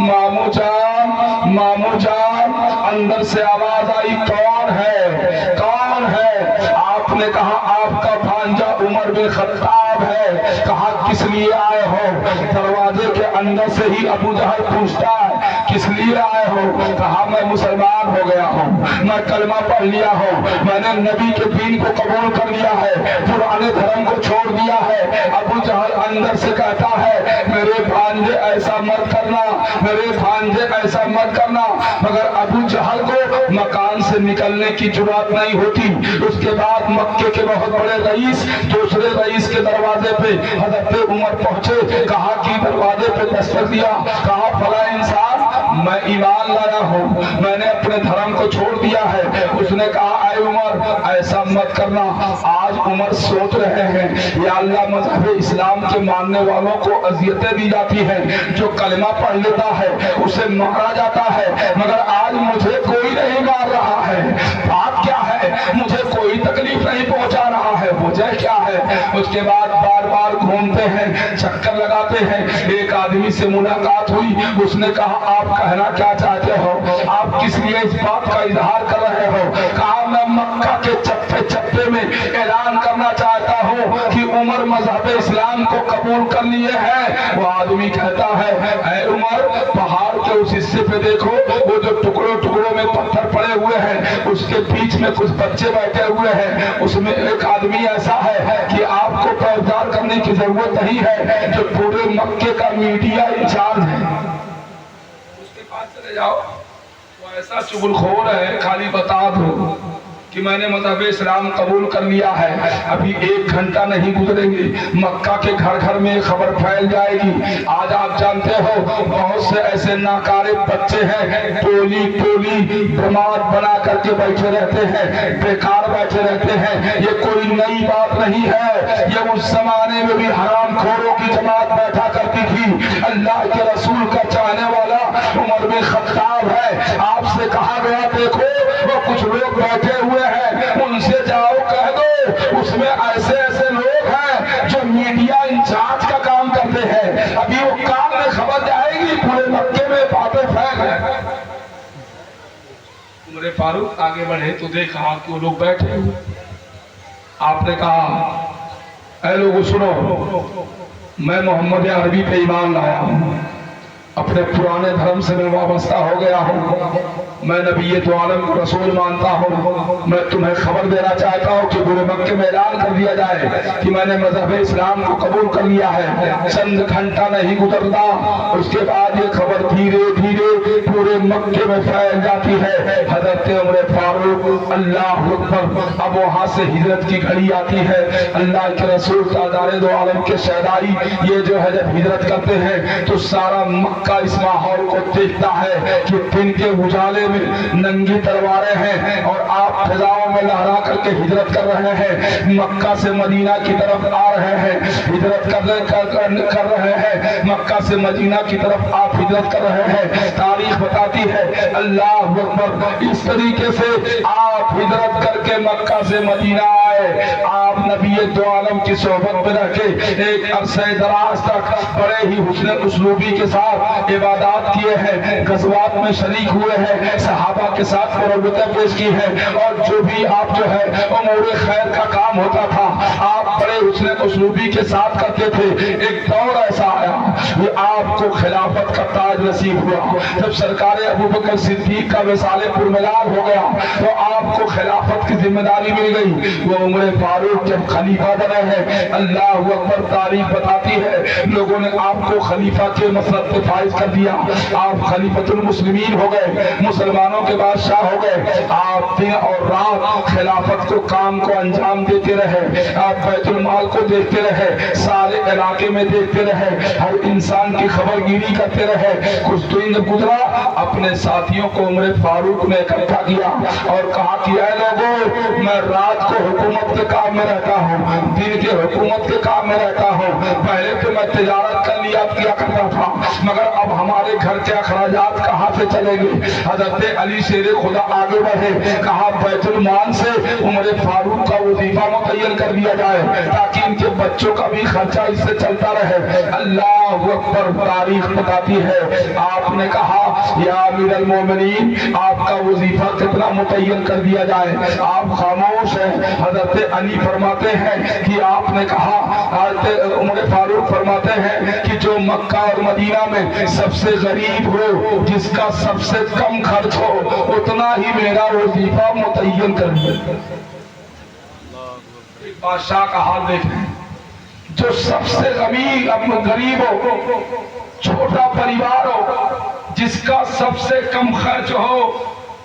ماموں جان، ماموں جان۔ اندر سے آواز آئی کون ہے، کون ہے؟ آپ نے کہا آپ کا بھانجا عمر بن خطاب ہے۔ کہا کس لیے آئے ہو؟ دروازے کے اندر سے ہی ابو جہل پوچھتا ہے کس لیے آئے ہو؟ کہا میں مسلمان ہو گیا ہوں، میں کلمہ پڑھ لیا ہوں، میں نے نبی کے دین کو قبول کر لیا ہے، پرانے دھرم کو چھوڑ دیا ہے۔ ابو جہل اندر سے کہتا ہے میرے بھانجے ایسا مت کرنا، میرے بھانجے ایسا مت کرنا، مگر ابو جہل کو مکان سے نکلنے کی جرات نہیں ہوتی۔ اس کے بعد مکے کے بہت بڑے رئیس دوسرے رئیس کے دروازے پہ حضرت عمر پہنچے، کہا کہ دروازے پہ دستک دیا، کہا فلاں انسان میں ایمان لایا ہوں، میں نے اپنے دھرم کو چھوڑ دیا ہے۔ اس نے کہا اے عمر ایسا مت کرنا۔ آج عمر سوچ رہے ہیں یا اللہ مذہب اسلام کے ماننے والوں کو اذیتیں دی جاتی ہیں، جو کلمہ پڑھ لیتا ہے اسے مارا جاتا ہے، مگر آج مجھے کوئی نہیں مار رہا ہے۔ بات کیا ہے؟ مجھے کوئی تکلیف نہیں پہنچا رہا ہے، وجہ کیا ہے؟ اس کے بعد بار بار گھومتے ہیں، چکر لگاتے ہیں۔ ایک آدمی سے ملاقات ہوئی، اس نے کہا آپ کہنا کیا چاہتے ہو؟ آپ کس لیے اس بات کا اظہار کر رہے ہو؟ کہا میں مکہ کے چپے چپے میں اعلان کرنا چاہتا ہوں کہ عمر مذہب اسلام کو قبول کر لیے ہیں۔ وہ آدمی کہتا ہے اے عمر پہاڑ کے اس حصے پہ دیکھو، وہ جو ٹکڑوں ٹکڑوں میں پتھر پڑے ہوئے ہیں، اس کے بیچ میں کچھ بچے بیٹھے ہوئے ہیں، اس میں ایک آدمی ایسا ہے کہ آپ کو پہچان کرنے کی ضرورت نہیں ہے، جو پورے مکے کا میڈیا انچارج ہے۔ اس کے پاس چلے جاؤ، وہ ایسا چغل خور ہے، خالی بتا دو کہ میں نے مذہب اسلام قبول کر لیا ہے۔ ابھی 1 گھنٹہ نہیں گزریں گے، مکہ کے گھر گھر میں خبر پھیل جائے گی۔ آج آپ جانتے ہو بہت سے ایسے ناکارے بچے ہیں، ٹولی ٹولی جماعت بنا کر کے بیٹھے رہتے ہیں، بیکار بیٹھے رہتے ہیں۔ یہ کوئی نئی بات نہیں ہے، یہ اس زمانے میں بھی حرام خوروں کی جماعت بیٹھا کرتی تھی۔ اللہ کے رسول کا چاہنے والا عمر بن خطاب ہے، آپ سے کہا گیا دیکھو وہ کچھ لوگ بیٹھے ہوئے ہیں، ان سے جاؤ کہہ دو اس میں ایسے ایسے لوگ ہیں جو میڈیا انچارج کا کام کرتے ہیں۔ ابھی وہ کام میں خبر جائے گی، پورے مکے میں باتیں پھیل ہیں۔ عمر فاروق آگے بڑھے تو دیکھا کہ وہ لوگ بیٹھے ہوئے۔ آپ نے کہا اے لوگوں سنو، میں محمد عربی پہ ایمان لایا ہوں، اپنے پرانے دھرم سے میں وابستہ ہو گیا ہوں، میں نبی تو عالم کو رسول مانتا ہوں۔ میں تمہیں خبر دینا چاہتا ہوں کہ پورے مکے میں اعلان کر دیا جائے کہ میں نے مذہب اسلام کو قبول کر لیا ہے۔ چند گھنٹہ نہیں گزرتا، اس کے بعد یہ خبر دھیرے دھیرے پورے مکے میں پھیل جاتی ہے۔ حضرت عمر فاروق اللہ اکبر، اب وہاں سے ہجرت کی گھڑی آتی ہے۔ اللہ کے رسول تاجدار دو عالم کے شہدائی یہ جو ہے جب ہجرت کرتے ہیں تو سارا مکہ اس ماحول کو دیکھتا ہے کہ دن کے اجالے میں ننگی تلواریں ہیں اور آپ فضاؤں میں لہرا کر کے ہجرت کر رہے ہیں، مکہ سے مدینہ کی طرف آ رہے ہیں، ہجرت کر رہے ہیں، مکہ سے مدینہ کی طرف آپ ہجرت کر رہے ہیں۔ تاریخ بتاتی ہے اللہ اکبر، اس طریقے سے آپ ہجرت کر کے مکہ سے مدینہ آئے۔ آپ نبی دو عالم کی صحبت میں رہ کے ایک عرصہ دراز تک بڑے ہی حسن اسلوبی کے ساتھ عبادات کیے ہیں، غزوات میں شریک ہوئے ہیں، صحابہ کے ساتھ قربتیں پیش کی ہیں، اور جو بھی آپ جو ہے امور خیر کا کام ہوتا تھا آپ بڑے حسن اسلوبی کے ساتھ کرتے تھے۔ ایک دور ایسا آیا یہ آپ کو خلافت کا تاج نصیب ہوا، جب سرکار ابوبکر صدیق کا وصال پرملال ہو گیا تو آپ کو خلافت کی ذمہ داری مل گئی۔ وہ عمر فاروق جب خلیفہ بنے ہیں، اللہ اکبر، تاریخ بتاتی ہے لوگوں نے آپ کو خلیفہ کے مسلط پہ فائز کر دیا، آپ خلیفۃ المسلمین ہو گئے، مسلمانوں کے بادشاہ ہو گئے۔ آپ دن اور رات خلافت کو کام کو انجام دیتے رہے، آپ بیت المال کو دیکھتے رہے، سارے علاقے میں دیکھتے رہے، ہر انسان کی خبر گیری کرتے رہے۔ کچھ دن گزرا، اپنے ساتھیوں کو عمر فاروق نے اکٹھا کیا اور کہا کہ اے لوگوں، میں رات کو حکومت کے کام میں رہتا ہوں، دن کے حکومت کے کام میں رہتا ہوں، پہلے تو میں تجارت کر لیا کرتا تھا، مگر اب ہمارے گھر کے اخراجات کہاں سے چلیں گے؟ حضرت علی شیر خدا آگے بڑھے، کہا بیت المال سے عمر فاروق کا وظیفہ متعین کر دیا جائے تاکہ ان کے بچوں کا بھی خرچہ اس سے چلتا رہے۔ اللہ اکبر، تاریخ بتاتی ہے آپ نے کہا یا امیر المومنین آپ کا وظیفہ کتنا متعین کر دیا جائے؟ آپ خاموش ہیں۔ حضرت علی فرماتے ہیں کہ آپ نے کہا، حضرت عمر فاروق فرماتے ہیں کہ جو مکہ اور مدینہ میں سب سے غریب ہو، جس کا سب سے کم خرچ ہو، اتنا ہی میرا وظیفہ متعین کر دیا۔ ایک بادشاہ کا حال دیکھیں، جو سب سے غریب ہو، چھوٹا پریوار ہو، جس کا سب سے کم خرچ ہو،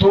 2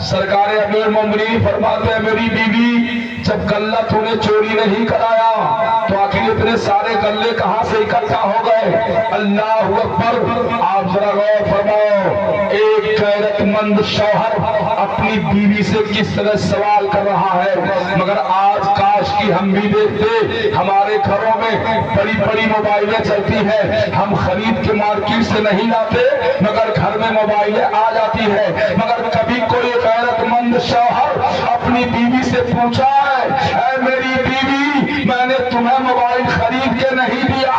سرکار امیر المومنین فرماتے ہیں میری بیوی جب غلہ تو نے چوری نہیں کرایا تو آخر اتنے سارے غلے کہاں سے اکٹھا ہو گئے؟ اللہ اکبر۔ آپ ذرا غور فرماؤ، ایک غیرت مند شوہر اپنی بیوی سے کس طرح سوال کر رہا ہے، مگر آج کاش کی ہم بھی دیکھتے ہمارے گھروں میں بڑی بڑی موبائلیں چلتی ہیں، ہم خرید کے مارکیٹ سے نہیں لاتے مگر گھر میں موبائلیں آ جاتی ہیں، مگر کبھی کوئی غیرت مند شوہر اپنی بیوی سے پوچھا ہے اے میری بیوی میں نے تمہیں موبائل خرید کے نہیں دیا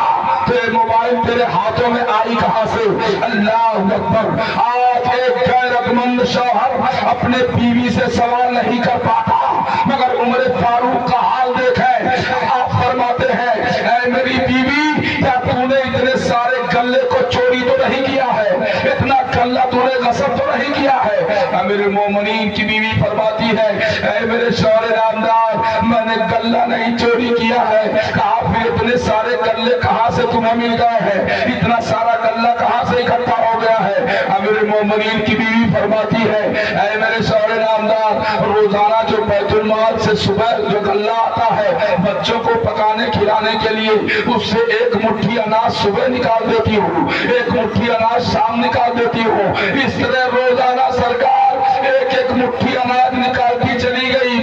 تو یہ موبائل تیرے ہاتھوں میں آئی کہاں سے؟ اللہ اکبر۔ آج ایک غیرت مند شوہر اپنے بیوی سے سوال نہیں کر پاتا، مگر عمر فاروق کا حال دیکھیں۔ آپ فرماتے ہیں اے میری بیوی کیا تو نے اتنے سارے غلے کو چوری تو نہیں کیا ہے، اتنا غلہ تو نے غصب تو نہیں کیا ہے؟ امیر المومنین کی بیوی فرماتی ہے اے میرے شوہر نامدار میں نے غلہ نہیں چوری کیا ہے۔ کہا پھر اتنے سارے غلے کہاں سے تمہیں مل گئے ہیں، اتنا سارا غلہ کہاں سے اکٹھا ہو گیا ہے؟ امیر المومنین کی بیوی فرماتی ہے اے میرے شوہر نامدار روزانہ جو بیت المال سے صبح جو غلہ آتا ہے بچوں کو پکانے کھلانے کے لیے اس سے ایک مٹھی اناج صبح نکال دیتی ہوں، ایک مٹھی اناج شام نکال دیتی ہوں، اس طرح روزانہ سرکار ایک ایک مٹھی اناج نکالتی چلی گئی۔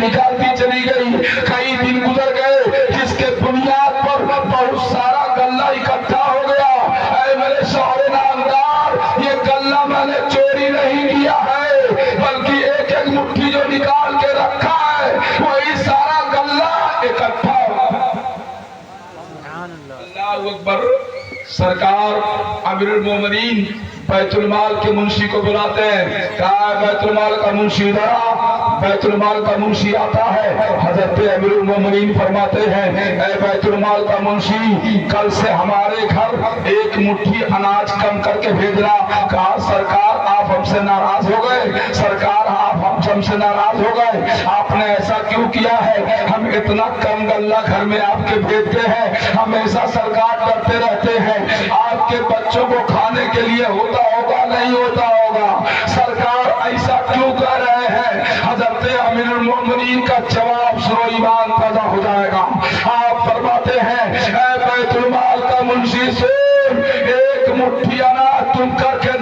کئی دن گزر گئے جس کے بنیاد پر بہت سارا غلہ اکٹھا ہو گیا۔ اے میرے شوہر نامدار یہ غلہ میں نے چوری نہیں کیا ہے بلکہ ایک ایک مٹھی جو نکال کے رکھا ہے وہی سارا غلہ اکٹھا ہو گیا۔ اللہ اکبر۔ سرکار امیر المومنین بیت المال کے منشی کو بلاتے ہیں، کہا بیت المال کا منشی ادھر۔ بیت المال کا منشی آتا ہے، حضرت امیر المومنین فرماتے ہیں اے بیت المال کا منشی کل سے ہمارے گھر ایک مٹھی اناج کم کر کے بھیجنا۔ کہا سرکار آپ ہم سے ناراض ہو گئے، سرکار آپ ہم سے ناراض ہو گئے، آپ نے ایسا کیوں کیا ہے؟ ہم اتنا کم غلہ گھر میں آپ کے بھیجتے ہیں، ہمیشہ سرکار کرتے رہتے ہیں، آپ کے بچوں کو کھانے کے لیے ہوتا ہوگا نہیں ہوتا ہوگا، سرکار ایسا کیوں کر رہے ہیں؟ حضرت امیر المومنین کا جواب سنو ایمان پیدا ہو جائے گا۔ آپ فرماتے ہیں اے بیت المال کا منشی سن، ایک مٹھی اناج تم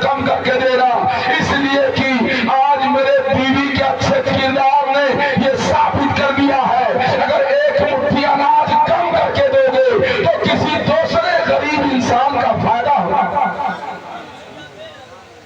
کم کر کے دے رہا اس لیے کہ آج میرے بیوی کے اچھے کردار نے یہ ثابت کر دیا ہے اگر ایک مٹھی اناج کم کر کے دو گے تو کسی دوسرے غریب انسان کا فائدہ ہوگا۔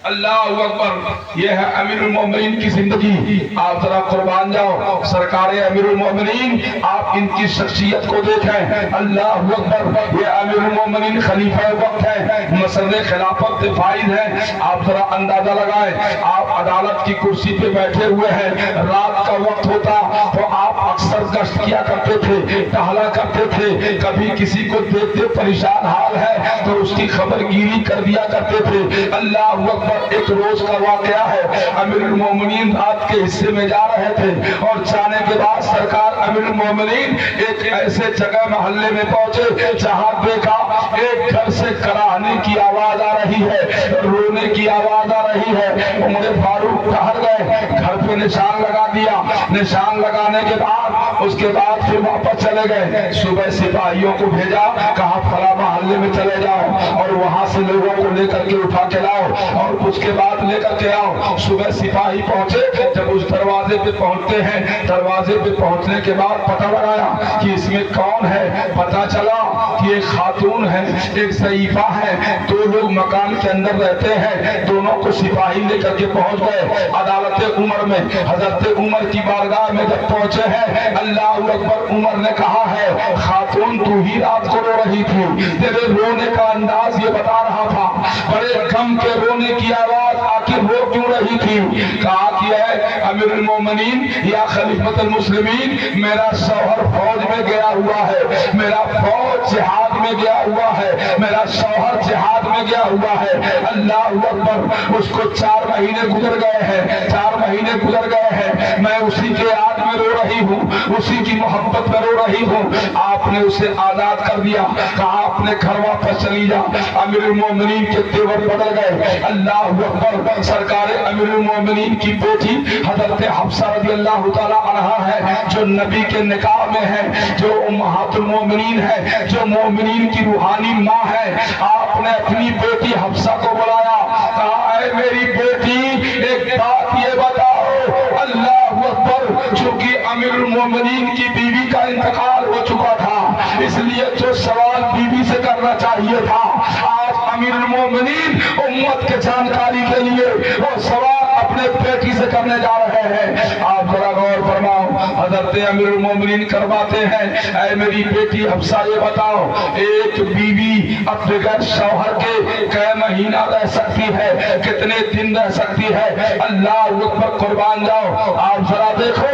اللہ اکبر۔ یہ ہے امیر المومنین کی زندگی، آپ ذرا قربان جاؤ۔ سرکار امیر المومنین آپ ان کی شخصیت کو دیکھیں، اللہ اکبر۔ یہ امیر المومنین خلیفہ وقت ہے، مسئلے خلافت کے فائز ہیں۔ آپ ذرا اندازہ لگائیں، آپ عدالت کی کرسی پہ بیٹھے ہوئے ہیں، رات کا وقت ہوتا تو آپ اکثر گشت کیا کرتے تھے، ٹہلا کرتے تھے، کبھی کسی کو دیکھتے پریشان حال ہے تو اس کی خبر گیری کر دیا کرتے تھے۔ اللہ اکبر۔ ایک روز کا واقعہ ہے، امیر المومنین رات کے حصے میں جا رہے تھے اور جانے کے بعد سرکار امیر المومنین ایک ایسے جگہ محلے میں پہنچے جہاں دیکھا ایک گھر سے کراہنے کی آواز آ رہی ہے، رونے کی آواز آ رہی ہے۔ عمر فاروق ٹہر گئے، گھر پہ نشان لگا دیا، نشان لگانے کے بعد اس کے بعد پھر واپس چلے گئے۔ صبح سپاہیوں کو بھیجا، کہا فلاں محلے میں چلے جاؤ اور وہاں سے لوگوں کو لے کر کے اٹھا کے لاؤ اور اس کے بعد لے کر کے آؤ۔ صبح سپاہی پہنچے، جب اس دروازے پہ پہنچتے ہیں، دروازے پہ پہنچنے کے بعد پتہ لگایا کہ اس میں کون ہے، پتہ چلا کہ ایک خاتون ہے، ایک ضعیفہ ہے، دو لوگ مکان کے اندر رہتے ہیں، دونوں کو سپاہی لے کر کے پہنچ گئے عدالت عمر میں۔ حضرت عمر کی بارگاہ میں جب پہنچے ہیں، اللہ اکبر، عمر نے کہا ہے خاتون تو ہی رات کو رو رہی تھی، تیرے رونے کا انداز یہ بتا رہا تھا، بڑے غم کے رونے کی آواز آخر رو کیوں رہی تھی؟ کہا کہ ہے امیر المومنین یا خلیفۃ المسلمین، میرا شوہر فوج میں گیا ہوا ہے، میرا فوج جہاد جہاد میں گیا ہوا ہے، میرا شوہر جہاد میں گیا ہوا ہے، اللہ اکبر، اس کو 4 مہینے گزر گئے ہیں، 4 مہینے گزر گئے ہیں، میں اسی کے یاد میں رو رہی ہوں، اسی کی محبت میں رو رہی ہوں۔ آپ نے اسے آزاد کر دیا، کہا اپنے گھر واپس چلی جا۔ امیر المومنین کے تیور بدل گئے، اللہ اکبر۔ سرکار امیر المومنین کی بیٹی حضرت حفصہ رضی اللہ تعالی عنہا ہے، جو نبی کے نکاح میں ہے، جو امہات المومنین ہے، جو مومنین کی روحانی ماں ہے۔ آپ نے اپنی بیٹی حفصہ کو بلایا، کہا اے میری بیٹی ایک بات یہ بتاؤ، اللہ اکبر، چونکہ امیر المومنین کی بیوی کا انتقال ہو چکا تھا، اس لیے جو سوال بیوی سے کرنا چاہیے تھا، آج امیر المومنین امت کے جانکاری کے لیے وہ سوال اپنے بیٹی سے کرنے جا رہے ہیں۔ آپ ذرا غور فرماؤ، حضرت امیر المومنین کرواتے ہیں، اے میری بیٹی حفصہ یہ بتاؤ، ایک بیوی اب بغیر شوہر کے کئے مہینہ رہ سکتی ہے، کتنے دن رہ سکتی ہے؟ اللہ اکبر، قربان جاؤ۔ آپ ذرا دیکھو،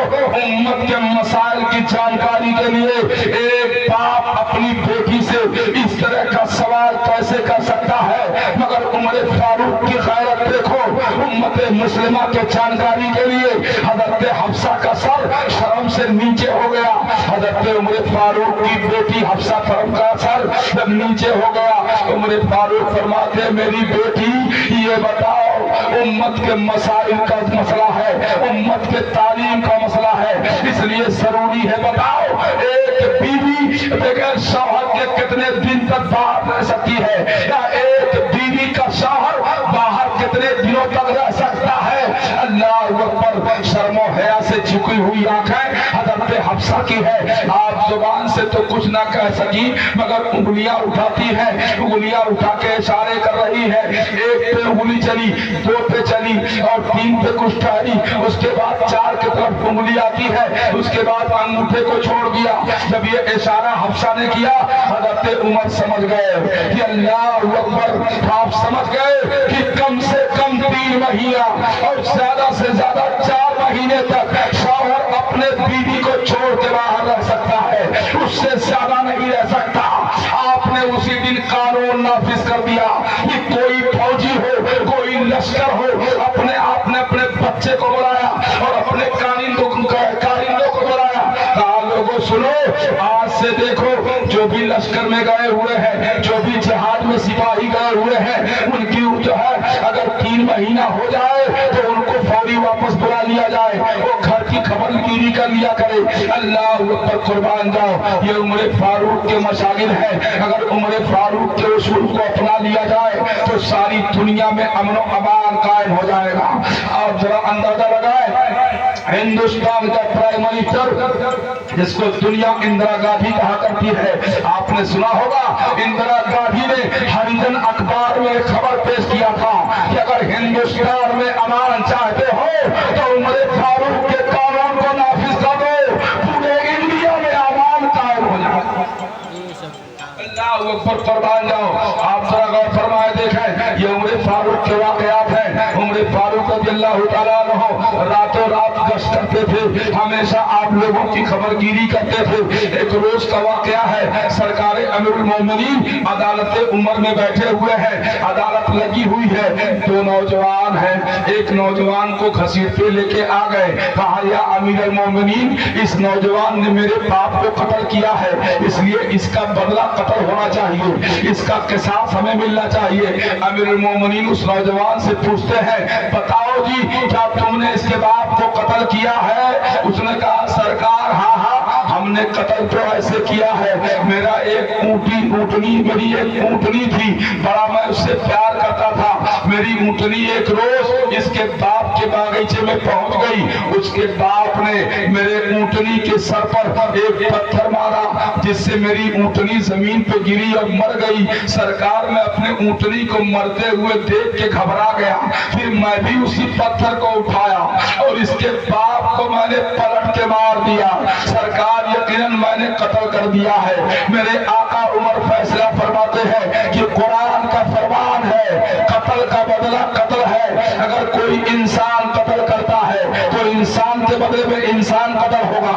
امت کے مسائل کی جانکاری کے لیے ایک باپ اپنی بیٹی سے اس طرح کا سوال کیسے کر سکتا ہے؟ مگر عمر فاروق کی غیرت دیکھو، امت مسلمہ کے جانکاری کے لیے حضرت حفصہ کا سر شرم سے نیچے ہو گیا۔ حضرت عمر فاروق کی بیٹی حفصہ کا سر جب نیچے ہو گیا، عمر فاروق فرماتے میری بیٹی یہ بتاؤ، امت کے مسائل کا مسئلہ ہے، امت کے تعلیم کا مسئلہ ہے، اس لیے ضروری ہے بتاؤ، ایک بیوی بغیر شوہر کے کتنے دن تک باہر رہ سکتی ہے، یا ایک بیوی کا شوہر باہر کتنے دنوں تک رہ سکتا ہے؟ اللہ اکبر۔ شرم و حیا سے جھکی ہوئی آنکھیں حضرت حفصہ کی ہے، آپ زبان سے تو کچھ نہ کہہ سکی، مگر انگلیاں اٹھاتی ہے، انگلیاں اٹھا کے اشارے کر رہی ہے، ایک پہ انگلی چلی، 2 پہ چلی اور 3 پہ کچھ ٹھہری، اس کے بعد 4 کی طرف انگلی آتی ہے، اس کے بعد انگوٹھے کو چھوڑ دیا۔ جب یہ اشارہ حفصہ نے کیا، حضرت عمر سمجھ گئے کہ اللہ اکبر، آپ سمجھ گئے کہ کم سے کم 3 مہینہ اور زیادہ سے زیادہ 4 مہینے تک شوہر اپنے بیوی کو چھوڑ کے باہر رہ سکتا ہے، اس سے زیادہ نہیں رہ سکتا۔ آپ نے اسی دن قانون نافذ کر دیا کہ کوئی فوجی ہو، کوئی لشکر ہو، اپنے آپ نے اپنے بچے کو بلایا اور اپنے کارندوں کو بلایا، کہا لوگوں سنو، آج سے دیکھو جو بھی لشکر میں گئے ہوئے ہیں، جو بھی جہاد میں سپاہی گئے ہوئے ہیں، ان کی جو ہے اگر 3 مہینہ ہو جائے تو ان کو فوری واپس بلا لیا جائے، وہ گھر کی خبر گیری کر لیا کرے۔ اللہ اکبر، قربان جاؤ، یہ عمر فاروق کے مشاغل ہیں، اگر عمر فاروق کے اصول کو اپنا لیا جائے تو ساری دنیا میں امن و امان قائم ہو جائے گا۔ آپ ذرا اندازہ لگائیں، ہندوستان کا پرائم منسٹر جس کو دنیا اندرا گاندھی کہا کرتی ہے، آپ نے سنا ہوگا اندرا گاندھی نے ہریجن اخبار میں خبر پیش کیا تھا کہ اگر ہندوستان میں امان چاہتے ہو تو عمر فاروق کے قانون کو نافذ کر دو، پورے انڈیا میں امان قائم ہو جائے گا۔ اللہ اکبر، قربان جاؤ۔ آپ ذرا غور فرمائے دیکھیں، یہ عمر فاروق کے واقعات ہیں۔ عمر فاروق رضی اللہ تعالیٰ عنہ راتوں رات گشت کرتے تھے، ہمیشہ آپ لوگوں کی خبر گیری کرتے تھے۔ ایک روز کا واقعہ ہے، سرکار امیر المومنین عدالت عمر میں بیٹھے ہوئے ہیں، عدالت لگی ہوئی ہے، 2 نوجوان ہیں، ایک نوجوان کو گھسیٹتے لے کے آ گئے، کہا یا امیر المومنین، اس نوجوان نے میرے باپ کو قتل کیا ہے، اس لیے اس کا بدلہ قتل ہونا چاہیے، اس کا قصاص ہمیں ملنا چاہیے۔ امیر المومنین اس نوجوان سے پوچھتے ہیں بتاؤ جی کیا تم نے اس کے باپ کو قتل کیا ہے؟ اس نے کہا سرکار ہاں ہم نے قتل تو ایسے کیا ہے، میرا ایک میری ایک اونٹنی تھی، بڑا میں اس سے پیار کرتا تھا، میری اونٹنی ایک روز اس کے باپ کے باغیچے میں پہنچ گئی، اس کے باپ نے میرے اونٹنی کے سر پر ایک پتھر مارا جس سے میری اونٹنی زمین پہ گری اور مر گئی۔ سرکار میں اپنے اونٹنی کو مرتے ہوئے دیکھ کے گھبرا گیا، پھر میں بھی اسی پتھر کو اٹھایا اور اس کے باپ کو میں نے پلٹ کے مار دیا، سرکار یقیناً میں نے قتل کر دیا ہے۔ میرے آقا عمر فیصلہ فرماتے ہیں کہ قرآن کا فرمان ہے قتل کا بدلہ قتل ہے، اگر کوئی انسان قتل کرتا ہے تو انسان کے بدلے میں انسان قتل ہوگا،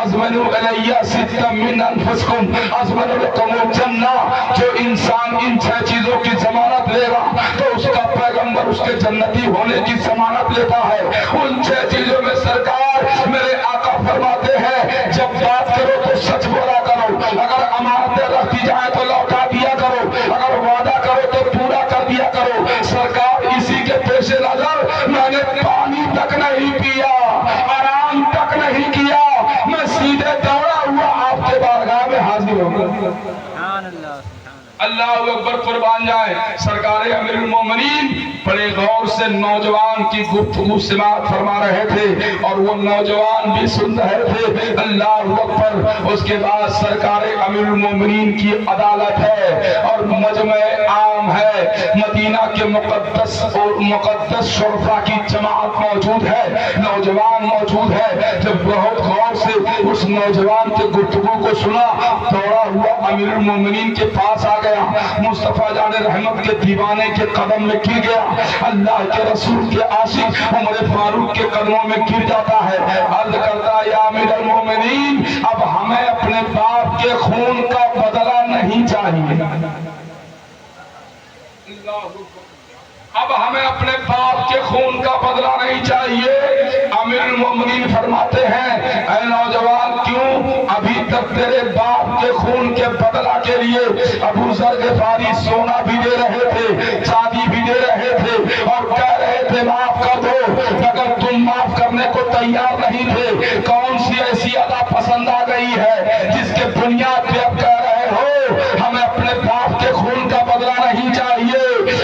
ازمنوا الیہ ستا من انفسکم ازمن لکم الجنہ، جو انسان ان 6 چیزوں کی ضمانت لے گا تو اس کا پیغمبر اس کے جنتی ہونے کی ضمانت لیتا ہے۔ ان 6 چیزوں میں سرکار میرے آقا فرماتے ہیں جب بات کرو تو سچ بولا کرو، اگر امانتیں رکھی جائیں تو لوٹا دیا کرو، اگر وعدہ کرو تو پورا کر دیا کرو۔ سرکار اسی کے پیش نظر میں نے پانی تک نہیں پیا، آرام تک نہیں کیا، میں سیدھے دوڑا ہوا آپ کے بارگاہ میں حاضر ہوں گا۔ اللہ اکبر، قربان جائے۔ سرکار امیر المومنین بڑے غور سے نوجوان کی گفتگو سماعت فرما رہے تھے اور وہ نوجوان بھی سن رہے تھے۔ اللہ اکبر۔ اس کے بعد سرکار امیر المومنین کی عدالت ہے اور مجمع عام ہے، مدینہ کے مقدس اور مقدس شرفا کی جماعت موجود ہے، نوجوان موجود ہے۔ جب بہت غور سے اس نوجوان کے گفتگو کو سنا، دوڑا ہوا امیر المومنین کے پاس آ گیا، مصطفیٰ جان رحمت کے دیوانے کے قدم میں گر گیا، اللہ کے رسول کے عاشق عمر فاروق کے قدموں میں گر جاتا ہے، عرض کرتا یا امیر المومنین اب ہمیں اپنے باپ کے خون کا بدلہ نہیں چاہیے، اب ہمیں اپنے باپ کے خون کا بدلہ نہیں چاہیے۔ امیر المومنین فرماتے ہیں اے نوجوان، کیوں؟ ابھی تک تیرے باپ کے خون کے بدلہ کے لیے ابو ذر غفاری سونا بھی دے رہے تھے، چاندی بھی دے رہے تھے اور کہہ رہے تھے معاف کر دو، مگر تم معاف کرنے کو تیار نہیں تھے۔ کون سی ایسی ادا پسند آ گئی ہے جس کے بنیاد پہ اب کہہ رہے ہو ہمیں اپنے باپ کے خون کا بدلہ نہیں چاہیے،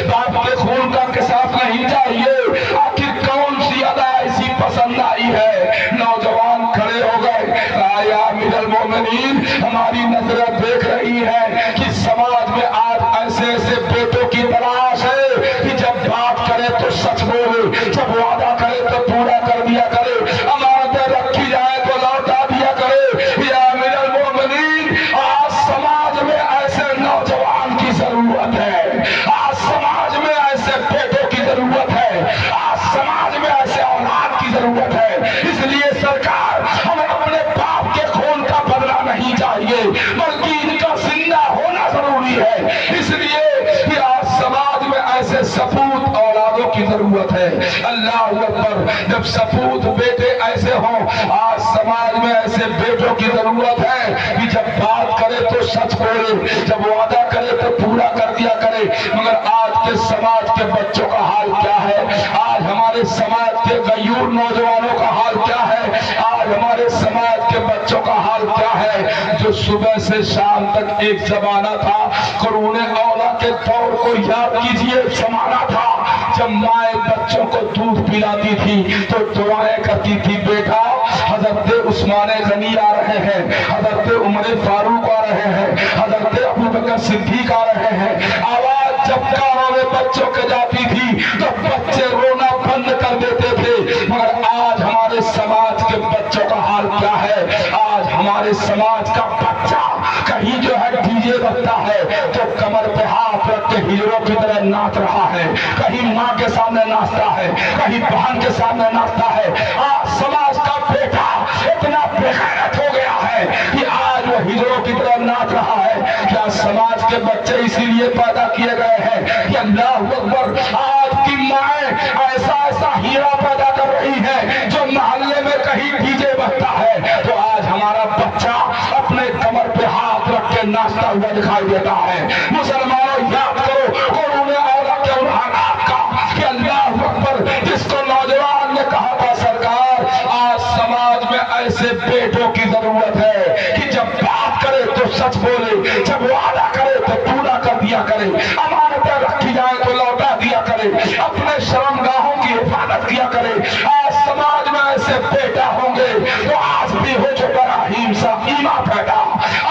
باپ کے خون کا قصاص نہیں چاہیے؟ آخر کون سی ادا ایسی پسند آئی ہے؟ نوجوان کھڑے ہو گئے، یا امیر المومنین ہماری نظریں دیکھ رہی ہے کہ سماج میں آج ایسے ایسے بیٹوں کی تلاش ہے کہ جب بات کرے تو سچ بولے، جب وعدہ کرے تو پورا کر دیا کرے، امانتیں رکھی جائے تو لوٹا دیا کرے۔ یا امیر المومنین آج سماج میں ایسے نوجوان کی ضرورت ہے، آج سماج میں ایسے بیٹوں کی ضرورت ہے، آج سماج میں ایسے اولاد کی ضرورت ہے۔ اس لیے سرکار ہمیں اپنے باپ کے خون کا بدلہ نہیں چاہیے بلکہ ان کا زندہ ہونا ضروری ہے۔ اس لیے کہ آج سماج میں ایسے سپوت اولادوں کی ضرورت ہے۔ اللہ اکبر۔ جب سپوت بیٹے ایسے ہوں، آج سماج میں ایسے بیٹوں کی ضرورت ہے کہ جب بات کرے تو سچ بولے، جب وعدہ کرے تو پورا کر دیا کرے۔ مگر آج کے سماج کے بچوں کا حال کیا ہے؟ آج ہمارے سماج کے غیور نوجوانوں کا حال کیا ہے؟ آج ہمارے سماج کے بچوں کا حال کیا ہے؟ جو صبح سے شام تک ایک زمانہ تھا، قرون اولیٰ کے دور کو یاد کیجئے، زمانہ تھا جب مائیں بچوں کو دودھ پلاتی تھی تو دعائیں کرتی تھی، بیٹا حضرت عثمان غنی آ رہے ہیں، حضرت عمر فاروق آ رہے ہیں، حضرت ابوبکر صدیق آ رہے ہیں۔ آواز جب کانوں میں بچوں کے جاتی تھی تو بچے رونا بند کر دیتے تھے۔ مگر آج ہمارے سماج کے بچوں کا حال کیا ہے؟ آج ہمارے سماج کا بچہ کہیں جو ہے ڈی جے بجتا ہے تو کمر پہ ہاتھ رکھ کے ہیرو کی طرح ناچ رہا ہے، کہیں ماں کے سامنے ناچتا ہے، کہیں بہن کے سامنے ناچتا ہے۔ آج سماج کا بیٹا اتنا بے غیرت ہو گیا ہے کہ آج وہ ہیرو کی طرح ناچ رہا ہے۔ کیا سماج کے بچے اسی لیے پیدا کیے گئے ہیں کہ اللہ اکبر آج کی مائیں ایسا ایسا ہیرا پیدا کر رہی ہے جو محلے میں کہیں ڈی جے بجتا ہے تو آج ہمارا بچہ اپنے کمر پہ ہاتھ رکھ کے ناچتا ہوا دکھائی دیتا ہے۔ مسلمانوں یاد کرو قرون اولیٰ کے ان حالات کا کہ اللہ اکبر، جس کو نوجوان نے کہا تھا سرکار آج سماج میں ایسے بیٹوں کی ضرورت ہے کہ جب بات کرے تو سچ بولے، جب وعدہ کرے تو پورا کر دیا کرے، امانتیں رکھی جائے تو لوٹا دیا کرے، اپنے شرمگاہوں کی حفاظت کیا کرے۔ آج سماج میں ایسے بیٹا ہوں گے تو آج بھی ہو جو ابراہیم سا ایمان پیدا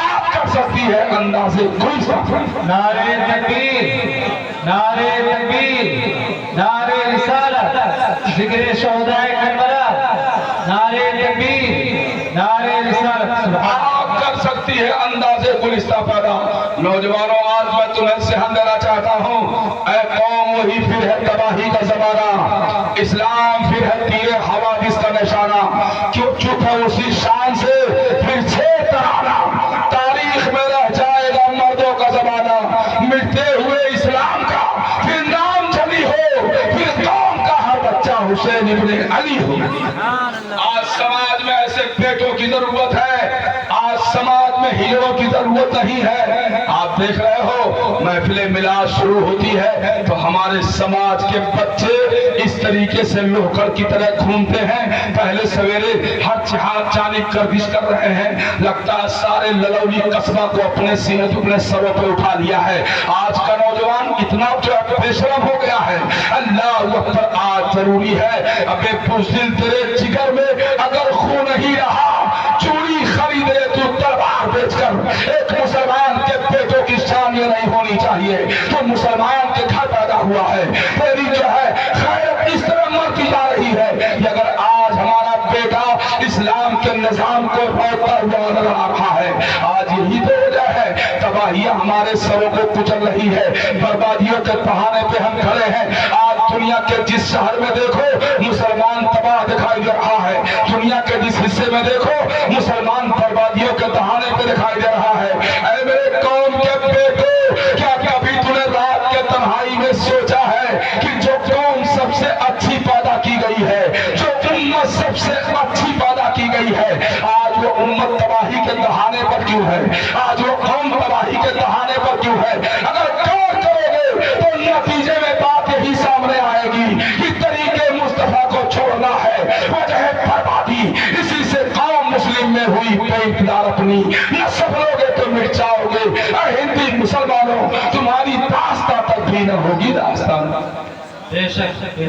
آپ کر سکتی ہے اندازے کوئی سا۔ نعرہ تکبیر، نعرہ تکبیر، نعرہ رسالت، ذکر شہداء کربلا، نعرہ تکبیر، نعرہ رسالت۔ آپ کر سکتی ہے اندازے گلستہ پیدا۔ نوجوانوں آج میں تمہیں صحت دینا چاہتا ہوں، اے قوم وہی پھر ہے تباہی کا زمانہ، اسلام پھر ہے تیر حوادث کا نشانہ۔ کیوں چپ ہے وہ حسین ابن علی ہو۔ آج سماج میں ایسے بیٹوں کی ضرورت ہے، آج سماج میں ہیروں کی ضرورت نہیں ہے۔ آپ دیکھ رہے ہو محفل میلاد شروع ہوتی ہے تو ہمارے سماج کے بچے اس طریقے سے لوہکڑ کی طرح گھومتے ہیں، پہلے سویرے ہر جانب گردش کر رہے ہیں، لگتا ہے سارے للولی قصبہ کو اپنے سینے اپنے سروں پہ اٹھا لیا ہے۔ آج کا نوجوان اتنا جو بے شرم ہو گیا ہے، اللہ اکبر۔ آج ضروری ہے ابے بزدل تیرے جگر میں اگر خون نہیں رہا، چوڑی خریدے تو تلوار بیچ کر۔ ایک مسلمان کے بیٹوں کی شان یہ نہیں ہونی چاہیے تو مسلمان کے گھر پیدا ہوا ہے، تیری جو ہے خیرت اس طرح مرتی جا رہی ہے کہ اگر آج ہمارا بیٹا اسلام کے نظام کو روتا ہوا نظر آ رہا ہے، آج یہی تو وجہ ہے تباہیاں ہمارے سروں کو کچل رہی ہے، بربادیوں کے بہانے پہ ہم کھڑے ہیں۔ آج دنیا کے جس شہر میں دیکھو مسلمان تباہ دکھائی دے رہا ہے، دنیا کے جس حصے میں دیکھو مسلمان بربادیوں کے بہانے پہ دکھائی دے رہا ہے۔ اے میرے قوم کے بیٹو، کیا کبھی تم نے رات کے تنہائی میں سوچا ہے کہ جو قوم سب سے اچھی پیدا کی گئی ہے، جو امت سب سے اچھی پیدا کی گئی ہے، آج وہ امت تباہی کے دہانے پر کیوں ہے؟ آج وہ قوم تباہی کے دہانے پر کیوں ہے؟ اگر غور کرو گے تو نتیجے میں بات یہی سامنے آئے گی کہ طریقے مصطفیٰ کو چھوڑنا ہے، وجہ بربادی۔ اسی سے قوم مسلم میں ہوئی بے اقتدار اپنی نہ سفرو گے تو مٹ جاؤ گے۔ اے ہندی مسلمانوں، تمہاری داستان تک بھی نہ ہوگی داستان۔ بے شک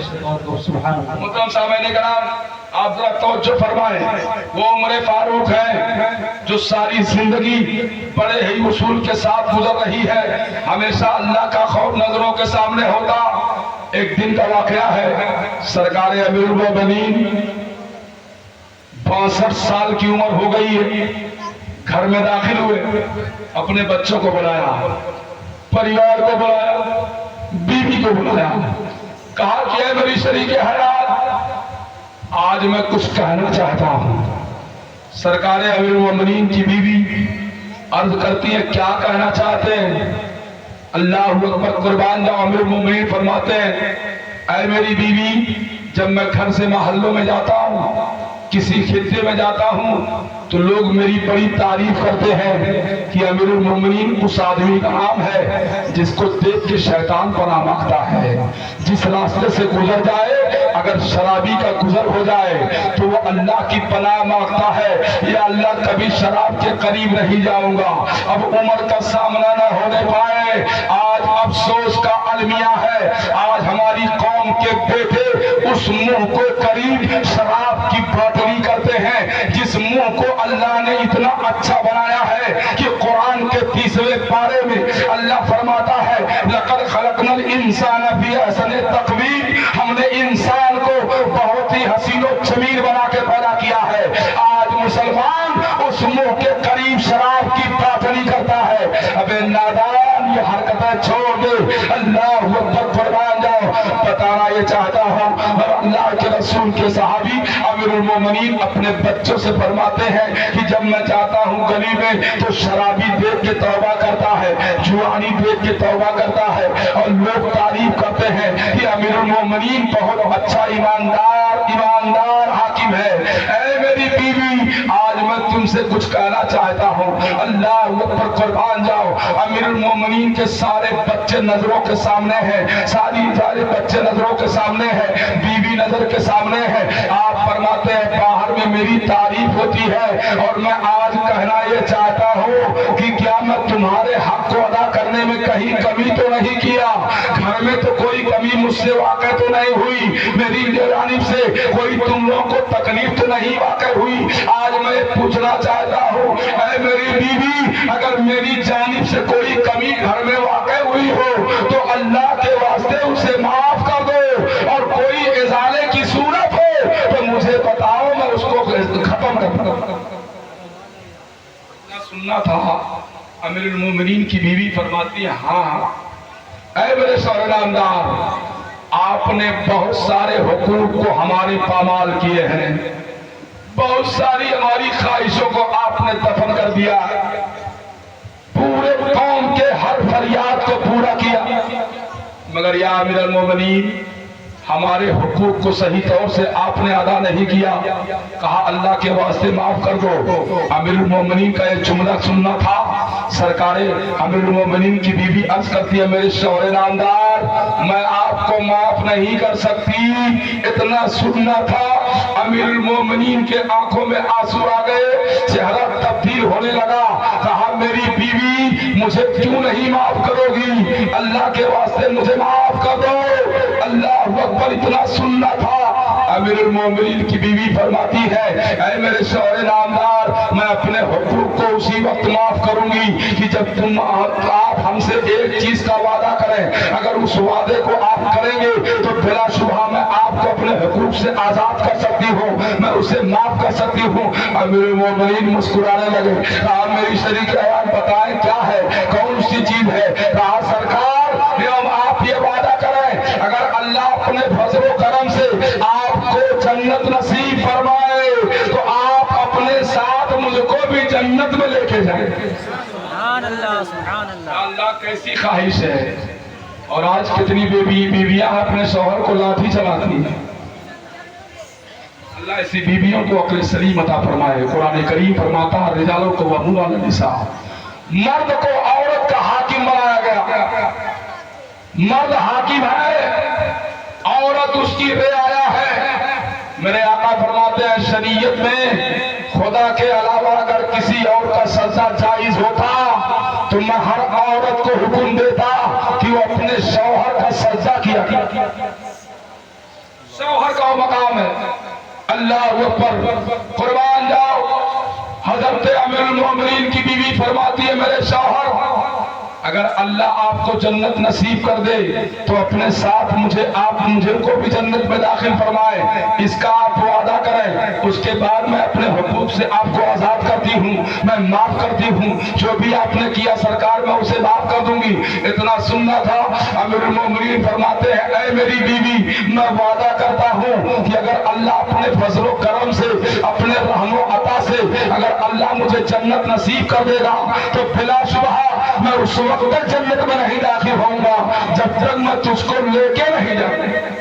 سبحان اللہ۔ محترم سامعین کرام، آپ ذرا توجہ فرمائیں، وہ عمر فاروق ہے جو ساری زندگی بڑے ہی اصول کے ساتھ گزر رہی ہے، ہمیشہ اللہ کا خوف نظروں کے سامنے ہوتا۔ ایک دن کا واقعہ ہے، سرکار امیر المومنین 62 سال کی عمر ہو گئی ہے، گھر میں داخل ہوئے، اپنے بچوں کو بلایا، پریوار کو بلایا، بیوی کو بلایا، کہا کہ اے میری شریک حیات، آج میں کچھ کہنا چاہتا ہوں۔ سرکار امیر المومنین کی بیوی عرض کرتی ہے کیا کہنا چاہتے ہیں؟ اللہ اکبر، قربان جاؤ۔ امیر المومنین فرماتے ہیں اے میری بیوی، جب میں گھر سے محلوں میں جاتا ہوں، کسی خطے میں جاتا ہوں تو لوگ میری بڑی تعریف کرتے ہیں کہ امیر المومنین اس آدمی کا نام ہے جس کو دیکھ کے شیطان پناہ مانگتا ہے، جس راستے سے گزر جائے اگر شرابی کا گزر ہو جائے تو وہ اللہ کی پناہ مانگتا ہے، یا اللہ کبھی شراب کے قریب نہیں جاؤں گا۔ اب عمر کا سامنا نہ ہونے پائے، آج افسوس کا المیہ ہے، آج ہماری قوم کے بیٹے اس منہ کو قریب شراب کی باٹلی کرتے ہیں جس منہ کو اللہ نے اتنا اچھا بنایا ہے کہ قرآن کے 30ویں پارے میں اللہ فرماتا ہے لَقَدْ خَلَقْنَا الْإِنسَانَ فِي أَحْسَنِ تَقْوِيمٍ، ہم نے انسان کو بہت ہی حسین و جمیل بنا کے پیدا کیا ہے۔ آج مسلمان اس منہ کے قریب شراب کی باٹلی کرتا ہے۔ اب نادان یہ حرکتیں چھوڑ دے، اللہ اکبر، قربان جاؤ۔ بتانا یہ چاہتا ہوں، اور اللہ کے رسول کے صحابی امیر المومنین اپنے بچوں سے فرماتے ہیں کہ جب میں جاتا ہوں گلی میں تو شرابی دیکھ کے توبہ کرتا ہے، جوانی دیکھ کے توبہ کرتا ہے، اور لوگ تعریف کرتے ہیں کہ امیر المومنین بہت اچھا ایماندار حاکم ہے۔ اے میری بیوی، آج میں تم سے کچھ کہنا چاہتا ہوں، اللہ اکبر، قربان جاؤ۔ امیر المومنین کے سارے بچے نظروں کے سامنے ہیں، سارے بچے نظروں کے سامنے ہیں، بیوی نظر کے سامنے ہے۔ آپ فرماتے ہیں باہر میں میری تعریف ہوتی ہے اور میں آج کہنا یہ چاہتا ہوں کہ کیا میں تمہارے حق کو ادا کرنے میں کہیں کمی تو نہیں کیا؟ گھر میں تو کوئی کمی مجھ سے واقع تو نہیں ہوئی، میری جانب سے کوئی تم لوگوں کو تکلیف تو نہیں واقع ہوئی؟ آج میں پوچھنا چاہتا ہوں اے میری بیوی، اگر میری جانب سے کوئی کمی گھر میں واقع ہوئی ہو تو اللہ کے واسطے اسے معاف کر دو، اور کوئی ازالے کی صورت ہو تو مجھے بتاؤ، میں اس کو ختم کر دوں۔ سننا تھا۔ امیر المومنین کی بیوی فرماتی ہے ہاں اے میرے شوہر نامدار، آپ نے بہت سارے حقوق کو ہمارے پامال کیے ہیں، بہت ساری ہماری خواہشوں کو آپ نے دفن کر دیا، پورے قوم کے ہر فریاد کو پورا کیا، مگر یا امیر المومنین ہمارے حقوق کو صحیح طور سے آپ نے ادا نہیں کیا، کہا اللہ کے واسطے معاف کر دو۔ امیر المومنین کا ایک جملہ سننا تھا۔ سرکار امیر المومنین کی بیوی عرض کرتی ہے میرے شوہر نامدار میں آپ کو معاف نہیں کر سکتی، اتنا سننا تھا۔ امیر المومنین کے آنکھوں میں آنسو آ گئے، چہرہ تبدیل ہونے لگا، کہا میری بیوی مجھے کیوں نہیں معاف کرو گی، اللہ کے واسطے مجھے معاف کر دو۔ اللہ اکبر، اتنا سننا تھا۔ امیر المومنین کی بیوی فرماتی ہے اے میرے شوہر نامدار میں اپنے حقوق کو اسی وقت معاف کروں گی کہ جب آپ ہم سے ایک چیز کا وعدہ کریں، اگر اس وعدے کو آپ کریں گے تو بلا شبہ میں آپ کو اپنے حقوق سے آزاد کر سکتی ہوں، میں اسے معاف کر سکتی ہوں۔ امیر المومنین مسکرانے لگے، کہا میری شریک ایان بتائیں کیا ہے، کون سی چیز ہے؟ کہا سرکار آپ یہ وعدہ کریں اگر اللہ اپنے فضل و کرم سے آپ کو جنت نصیب فرمائے تو آپ اپنے ساتھ مجھ کو بھی جنت میں لے کے جائیں۔ سبحان اللہ سبحان اللہ۔ اللہ کیسی خواہش ہے، اور آج کتنی بیویاں اپنے شوہر کو لاٹھی چلاتی ہیں۔ اللہ ایسی بیویوں کو عقل سلیم عطا فرمائے۔ قرآن کریم فرماتا ہے رجالوں کو قوامون علی النساء، مرد کو عورت کا حاکم بنایا گیا۔ مرد حاکم ہے، عورت اس کی رعایا ہے۔ میرے آقا فرماتے ہیں شریعت میں خدا کے علاوہ اگر کسی اور کا سجدہ جائز ہوتا تو میں ہر عورت کو حکم دیتا کہ وہ اپنے شوہر کا سجدہ کیا کرے۔ شوہر کا وہ مقام ہے۔ اللہ اکبر، قربان جاؤ۔ حضرت امیر المومنین کی بیوی فرماتی ہے میرے شوہر اگر اللہ آپ کو جنت نصیب کر دے تو اپنے ساتھ مجھے کو بھی جنت میں داخل فرمائے، اس کا آپ وعدہ کریں، اس کے بعد میں اپنے حقوق سے آپ کو آزاد کرتی ہوں، میں معاف کرتی ہوں، جو بھی آپ نے کیا سرکار میں اسے معاف کر دوں گی۔ اتنا سننا تھا۔ امیر المومنین فرماتے ہیں اے میری بیوی میں وعدہ کرتا ہوں کہ اگر اللہ اپنے فضل و کرم سے اپنے رحم و عطا سے اگر اللہ مجھے جنت نصیب کر دے گا تو بلا شبہ میں اس وقت تک جنت میں نہیں داخل ہوں گا جب تک میں تجھ کو لے کے نہیں جاؤں۔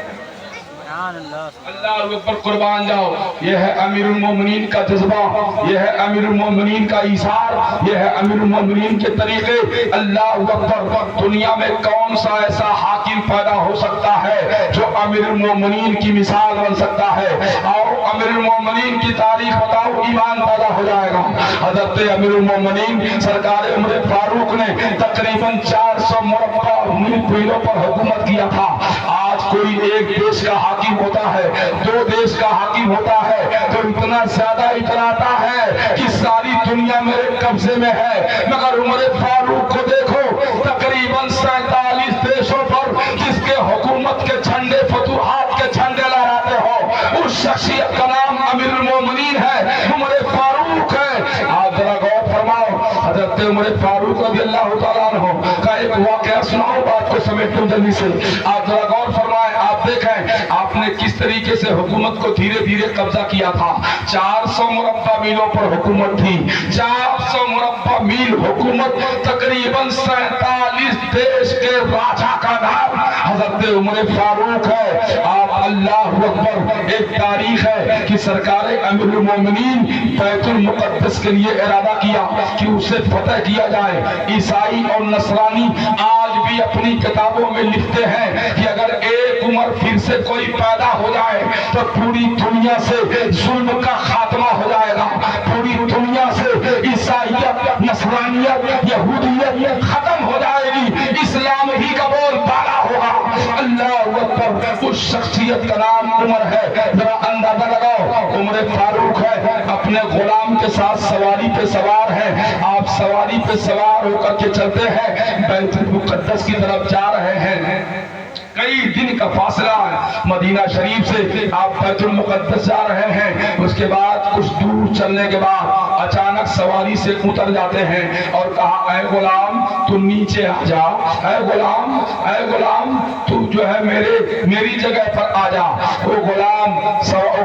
اللہ اوپر قربان جاؤ۔ یہ ہے امیر المومنین کا جذبہ، یہ ہے امیر المومنین کا ایثار، یہ ہے امیر المومنین کے طریقے۔ اللہ اکبر، دنیا میں کون سا ایسا حاکم پیدا ہو سکتا ہے جو امیر المومنین کی مثال بن سکتا ہے؟ اور امیر المومنین کی تاریخ بتاؤ، ایمان پیدا ہو جائے گا۔ حضرت امیر المومنین سرکار عمر فاروق نے تقریباً 400 مربع میلوں پر حکومت کیا تھا۔ آج کوئی ایک دیش کا حاکم ہوتا ہے، دو دیش کا حاکم ہوتا ہے تو اتنا زیادہ اتراتا ہے کہ ساری دنیا میرے قبضے میں ہے، مگر عمر فاروق کو دیکھو تقریباً 47 دیشوں پر جس کے حکومت کے جھنڈے فتوحات کے جھنڈے لہراتے ہو، اس شخصیت کا نام امیر المومنین ہے، عمر فاروق ہے۔ آپ ذرا غور فرماؤ، حضرت عمر فاروق رضی اللہ تعالیٰ عنہ کا ایک واقعہ سناؤ، بات کو سمیٹوں جلدی سے۔ آپ ذرا غور فرمائیں، آپ دیکھیں آپ نے کس طریقے سے حکومت کو دھیرے دھیرے قبضہ کیا تھا۔ 400 مربع میلوں پر حکومت تھی، 400 مربع میل حکومت، تقریباً 47 دیش کے راجا کا نام حضرت عمر فاروق ہے۔ آپ اللہ اکبر، ایک تاریخ ہے کہ سرکار امیر المومنین بیت المقدس کے لیے ارادہ کیا کہ اسے فتح کیا جائے۔ عیسائی اور نصرانی آج بھی اپنی کتابوں میں لکھتے ہیں کہ اگر ایک عمر پھر سے کوئی پیدا ہو جائے تو پوری دنیا سے ظلم کا خاتمہ ہو جائے گا، پوری دنیا سے عیسائیت، نصرانیت، یہودیت ختم ہو جائے گی، اسلام ہی کا بول بالا ہوگا۔ اللہ اکبر، اس شخصیت کا نام عمر ہے۔ ذرا اندازہ لگاؤ، عمر فاروق ہے، اپنے غلام کے ساتھ سواری پہ سوار ہے، آپ سواری پہ سوار ہو کر کے چلتے ہیں، بیت المقدس کی طرف جا رہے ہیں، کئی دن کا فاصلہ ہے مدینہ شریف سے، آپ بیت المقدس جا رہے ہیں، اس کے بعد کچھ دور چلنے کے بعد اچانک سواری سے اتر جاتے ہیں اور کہا اے غلام تو نیچے آ جا، اے غلام تو جو ہے میری جگہ پر آ جا۔ وہ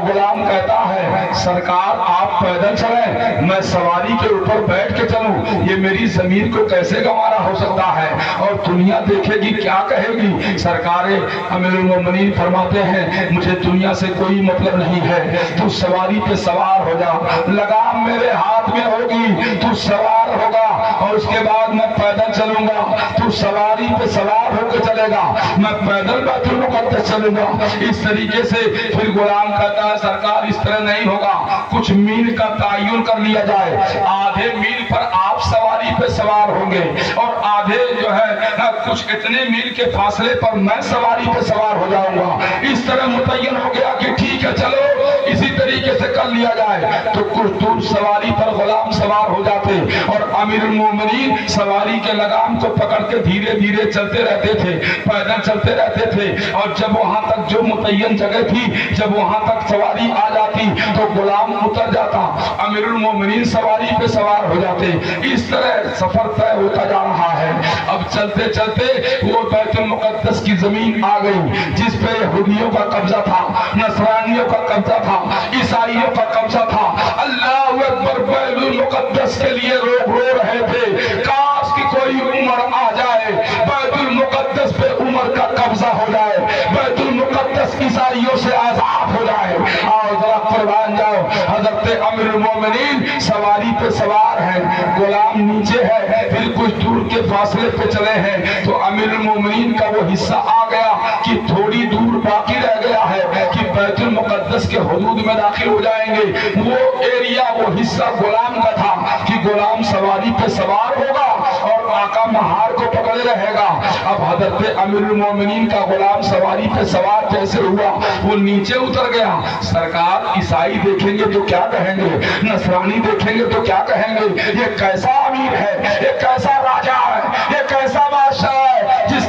غلام کہتا ہے سرکار آپ پیدل چلیں، میں سواری کے اوپر بیٹھ کے چلوں، یہ میری ضمیر کو کیسے گوارا ہو سکتا ہے اور دنیا دیکھے گی کیا کہے گی؟ سرکار ہمارے امیر المومنین فرماتے ہیں مجھے دنیا سے کوئی مطلب نہیں ہے، تو سواری پہ سوار ہو جا، لگام میرے ہاتھ میں ہوگی، تو سوار ہوگا اور اس کے بعد میں پیدل چلوں گا، تو سواری پہ سوار ہو کے چلے گا، میں پیدل بیت المقدس چلوں گا۔ اس طریقے سے پھر غلام کہتا ہے سرکار اس طرح نہیں ہوگا، کچھ میل کا تعین کر لیا جائے، آدھے میل پر آپ سواری پہ سوار ہوں گے اور آدھے جو ہے کچھ اتنے میل کے فاصلے پر میں سواری پہ سوار ہو جاؤں گا۔ اس طرح متعین ہو گیا کہ ٹھیک ہے چلو اسی طریقے سے کر لیا جائے۔ تو کچھ دور سواری پر غلام سوار ہو جاتے اور امیر المومنین سواری کے لگام کو پکڑ کے دھیرے دھیرے چلتے رہتے تھے، پیدل چلتے رہتے تھے، اور جب وہاں تک جو متعین جگہ تھی جب وہاں تک سواری آ جاتی تو غلام اتر جاتا، امیر المومنین سواری پہ سوار ہو جاتے۔ اس طرح سفر طے ہوتا جا رہا ہے۔ اب چلتے چلتے وہ بیت المقدس کی زمین آ گئی جس پہ یہودیوں کا قبضہ تھا، نصرانیوں کا قبضہ تھا، عیسائیوں کا قبضہ تھا۔ اللہ اکبر، بیت المقدس کے لیے لوگ رو رہے تھے کاش کہ کوئی عمر آ جائے، بیت المقدس پہ عمر کا قبضہ ہو جائے، بیت المقدس عیسائیوں سے آزاد ہو جائے۔ آؤ ذرا قربان جاؤ، حضرت امیر المومنین سواری پہ سوار ہیں، غلام نیچے ہے، پھر کچھ دور کے فاصلے پہ چلے ہیں تو امیر المومنین کا وہ حصہ آ گیا کہ تھوڑی دور باقی رہ گیا ہے کہ بیت المقدس کے حدود میں داخل ہو جائیں گے۔ وہ ایریا، وہ حصہ غلام کا تھا کہ غلام سواری پہ سوار ہوگا اور آقا مہار کو پکڑے رہے گا۔ اب حضرت امیر المومنین کا غلام سواری پہ سوار جیسے ہوا وہ نیچے اتر گیا۔ سرکار عیسائی دیکھیں گے تو کیا کہیں گے، نصرانی دیکھیں گے تو کیا کہیں گے، یہ کیسا امیر ہے، یہ کیسا راجا ہے، یہ کیسا بادشاہ ہے جس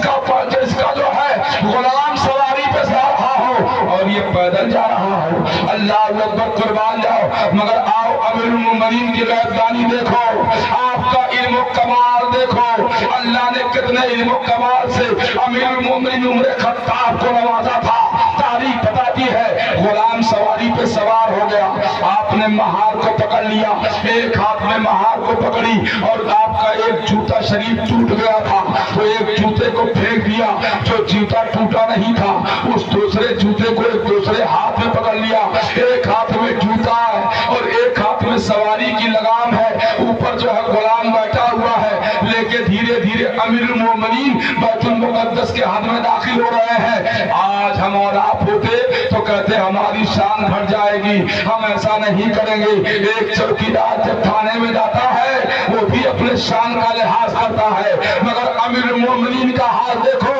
کا جو ہے غلام سواری پہ جا رہا ہو اور یہ پیدل جا رہا ہو۔ اللہ اکبر، قربان جاؤ۔ مگر آؤ امیر المومنین کی غیب دانی دیکھو، آپ کا علم و کمال دیکھو، اللہ نے کتنے علم و کمال سے امیر المومنین عمر خطاب کو نوازا تھا۔ تاریخ بتاتی ہے غلام سواری پہ سوار ہو گیا، آپ نے مہار کو پکڑ لیا، ایک ہاتھ میں مہار کو پکڑی اور آپ کا ایک جوتا شریف ٹوٹ گیا تھا تو ایک جوتے کو پھینک دیا، جو جوتا ٹوٹا نہیں تھا اس دوسرے جوتے کو ایک دوسرے ہاتھ میں پکڑ لیا، ایک ہاتھ میں جوتا ہے اور ایک ہاتھ میں سواری کی لگام ہے، اوپر جو ہے غلام بیٹھا ہوا ہے، لے کے دھیرے دھیرے امیر المومنین بیت المقدس کے حد میں داخل ہو رہے ہیں۔ آج ہم اور آپ ہوتے تو کہتے ہماری شان گھٹ جائے گی، ہم ایسا نہیں کریں گے۔ ایک چوکیدار جب تھانے میں جاتا ہے وہ بھی اپنے شان کا لحاظ کرتا ہے، مگر امیر المومنین کا حال دیکھو،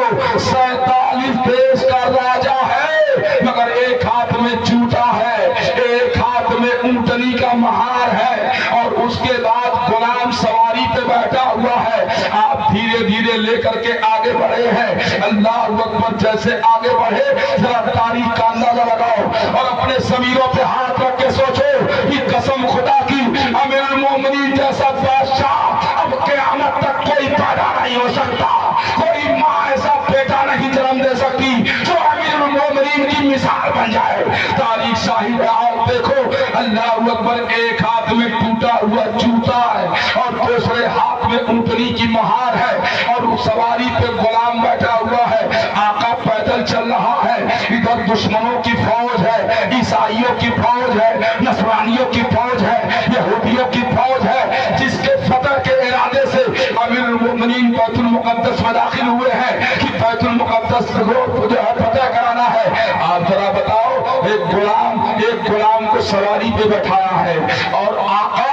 47 دیش کا راجا ہے مگر ایک ہاتھ میں جوتا ہے، ایک ہاتھ میں اونٹنی کا مہار ہے اور اس کے بعد غلام سواری پہ بیٹھا ہوا ہے۔ آپ دھیرے دھیرے لے کر کے آگے بڑھے ہیں۔ اللہ اکبر، جیسے آگے بڑھے ذرا تاریخ کا اندازہ لگاؤ اور اپنے ضمیروں پہ ہاتھ رکھ کے سوچو کہ قسم خدا کی امیر المومنین جیسا بادشاہ اب قیامت تک کوئی پیدا نہیں ہو سکتا، کوئی ماں ایسا بیٹا نہیں جنم دے سکتی جو امیر المومنین کی مثال بن جائے۔ تاریخ شاہد ہے، اور دیکھو اللہ اکبر، ایک ہاتھ میں ٹوٹا ہوا جوتا ہے اور دوسرے ہاتھ میں اونٹنی کی مہار ہے اور اس سواری پہ غلام بیٹھا ہوا ہے، آقا پیدل چل رہا ہے، ادھر دشمنوں کی فوج ہے، عیسائیوں کی فوج ہے، نصرانیوں کی فوج ہے، یہودیوں کی فوج ہے، جس کے فتح کے ارادے سے امیر المومنین بیت المقدس میں داخل ہوئے ہیں کہ بیت المقدس کو جو ہے فتح کرانا ہے۔ آپ ذرا بتاؤ، ایک غلام کو سواری پہ بٹھایا ہے اور آقا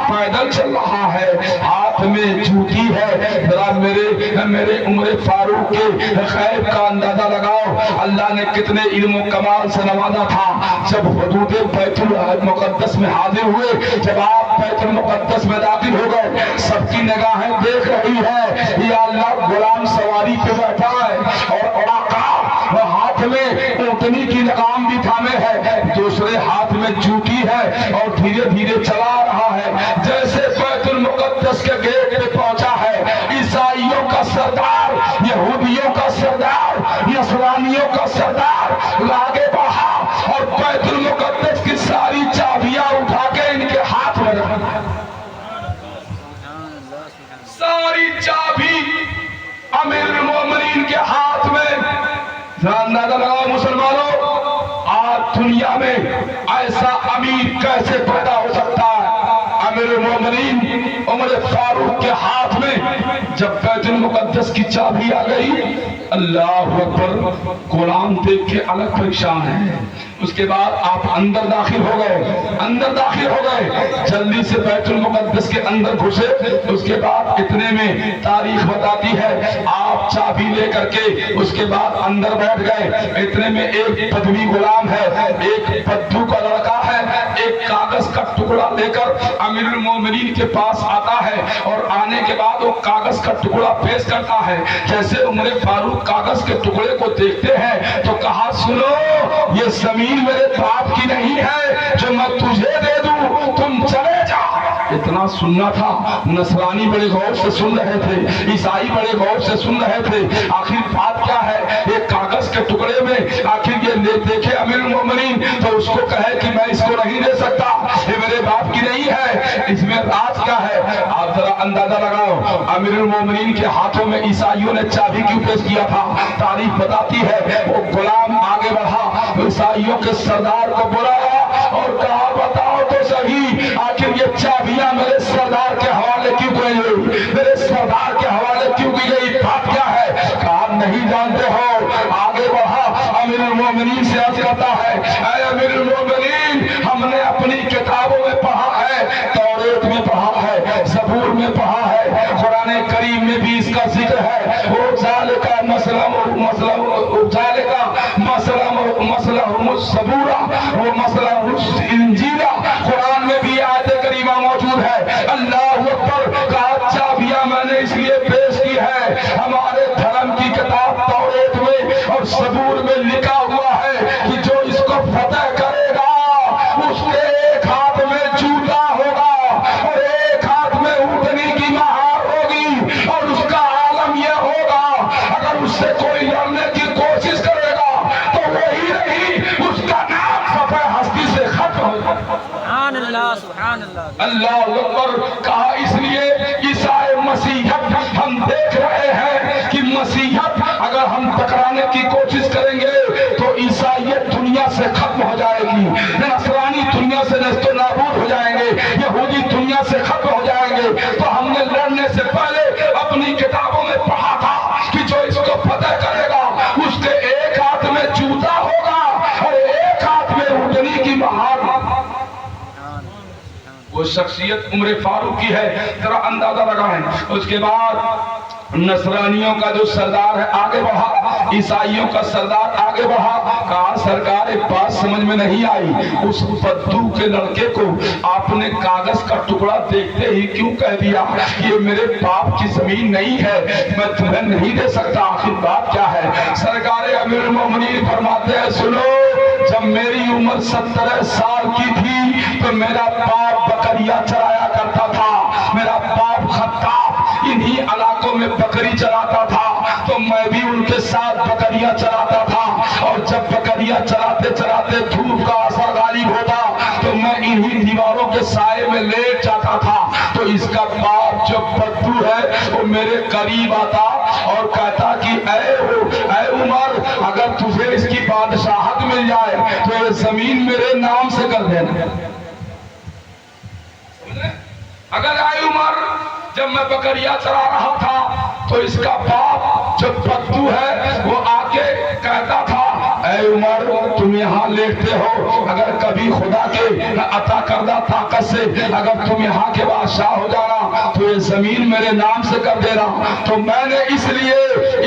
پیدل چل رہا ہے، ہاتھ میں جوتی ہے۔ ذرا میرے عمر فاروق کے غیب کا اندازہ لگاؤ، اللہ نے کتنے علم و کمال سے نوازا تھا۔ جب حدود بیت المقدس میں حاضر ہوئے، جب آپ بیت المقدس میں داخل ہو گئے، سب کی نگاہیں دیکھ رہی ہے یا اللہ غلام سواری پہ بیٹھا ہے اور آقا ہاتھ میں اونٹنی کی لگام بھی تھامے ہے، دوسرے ہاتھ میں جوتی ہے اور دھیرے دھیرے چلا رہا ہے۔ جیسے بیت المقدس کے گیٹ پہ پہنچا ہے، عیسائیوں کا سردار، یہودیوں کا سردار، نصرانیوں کا سردار آگے بڑھا اور بیت المقدس کی ساری چابیاں اٹھا کے ان کے ہاتھ میں رکھا، ساری چابی امیر المومنین کے ہاتھ میں۔ المومنین عمر فاروق کے ہاتھ میں جب بیت المقدس کی چابی آ گئی، اللہ اکبر، غلام دیکھ کے الگ پریشان ہے۔ اس کے بعد آپ اندر داخل ہو گئے، جلدی سے بیت المقدس کے اندر گھسے۔ اس کے بعد اتنے میں تاریخ بتاتی ہے آپ چابی لے کر کے اس کے بعد اندر بیٹھ گئے۔ اتنے میں ایک بدوی غلام ہے، ایک بدو کا لڑکا ہے، ایک کاغذ کا ٹکڑا لے کر امیر المومنین کے پاس آتا ہے، اور آنے کے بعد وہ کاغذ کا ٹکڑا پیش کرتا ہے۔ جیسے عمر فاروق کاغذ کے ٹکڑے کو دیکھتے ہیں تو کہا سنو، یہ زمین میرے باپ کی نہیں ہے جو میں تجھے دے دوں، تم چلے جا۔ اتنا سننا تھا، نصرانی بڑے غور سے سن رہے تھے، عیسائی بڑے غور سے سن رہے تھے۔ آخر بات کیا ہے؟ ایک کاغذ کے ٹکڑے میں آخر یہ دیکھے امیر المومنین تو اس کو کہے کہ میں اس کو نہیں دے سکتا، یہ میرے باپ کی نہیں ہے، اس میں راز کیا ہے؟ آپ ذرا اندازہ لگاؤ، امیر المومنین کے ہاتھوں میں عیسائیوں نے چابی کیوں پیش کیا تھا؟ تاریخ بتاتی ہے وہ غلام آگے بڑھا، عیسائیوں کے سردار کو بلایا اور کہا بتاؤ تو صحیح، آخر یہ چابیاں میرے سردار کے حوالے کیوں کی گئی؟ میرے سردار کے حوالے کیوں کی گئی؟ بات کیا ہے؟ کہا نہیں جانتے ہو۔ آگے بڑھا، امیر المومنین سے عرض کرتا ہے اے امیر المومنین، ہم نے اپنی کتابوں میں پڑھا ہے، توریت میں پڑھا ہے، زبور میں پڑھا ہے، قرآن کریم میں بھی اس کا ذکر ہے، وہ ذالک مسلم الزبورہ وہ مسلم الانجیلہ، قرآن میں بھی آیت کریمہ موجود ہے۔ اللہ اکبر، کہا چابیاں میں نے اس لیے پیش کی ہے، ہمارے دھرم کی کتاب توریت میں اور زبور میں لکھا ہوا ہے کہ جو اس کو فتح کرے گا اس کے ایک ہاتھ میں جوتا ہوگا اور ایک ہاتھ میں اونٹنی کی مہار ہوگی، اور اس کا عالم یہ ہوگا اگر اس سے کوئی لڑنے کی کوشش کرے گا تو وہی نہیں، اس کا نام فتح ہستی سے ختم ہوگا۔ سبحان اللہ، سبحان اللہ، اللہ اکبر، کہا اس لیے عیسائی مسیحیت ہم دیکھ رہے ہیں کہ مسیحیت اگر ہم ٹکرانے کی کوشش کریں گے تو عیسائیت دنیا سے ختم ہو جائے گی، نصرانی دنیا سے نیست و نابود ہو جائیں گے، یہودی دنیا سے ختم ہو جائیں گے۔ تو ہم نے لڑنے سے پہلے اپنی کتابوں میں پڑھا تھا کہ جو اس کو فتح کرے گا اس کے ایک ہاتھ میں جوتا ہوگا اور ایک ہاتھ میں اونٹنی کی مہار۔ وہ شخصیت عمر فاروق کی ہے، ذرا اندازہ لگائیں۔ اس کے بعد نصرانیوں کا جو سردار ہے آگے بڑھا، عیسائیوں کا سردار آگے بڑھا، کہا سرکار ایک بات سمجھ میں نہیں آئی، اس بدو کے لڑکے کو آپ نے کاغذ کا ٹکڑا دیکھتے ہی کیوں کہہ دیا یہ میرے باپ کی زمین نہیں ہے، میں تمہیں نہیں دے سکتا، آخر بات کیا ہے؟ سرکار امیر المومنین فرماتے ہیں سنو، جب میری عمر 17 سال کی تھی تو میرا باپ بکریاں چرایا کرتا تھا، میرا باپ خطاب انہی علاقوں میں بکری چراتا تھا، تو میں بھی ان کے ساتھ بکریاں چراتا تھا، اور جب بکریاں چراتے چراتے دھوپ کا اثر غالب ہوتا تو میں انہی دیواروں کے سائے میں لیٹ جاتا تھا، تو اس کا باپ جو بدو ہے وہ میرے قریب آتا اور کہتا کہ اے عمر، اگر تجھے اس کی بادشاہت مل جائے تو یہ زمین میرے نام سے کر دینا۔ اگر اے عمر، جب میں بکریاں چرا رہا تھا تو اس کا باپ جو بدو ہے وہ آ کے کہتا تھا اے عمر تم یہاں لیٹتے ہو، اگر کبھی خدا کے عطا کردہ طاقت سے اگر تم یہاں کے بادشاہ ہو جانا تو یہ زمین میرے نام سے کر دینا۔ تو میں نے اس لیے،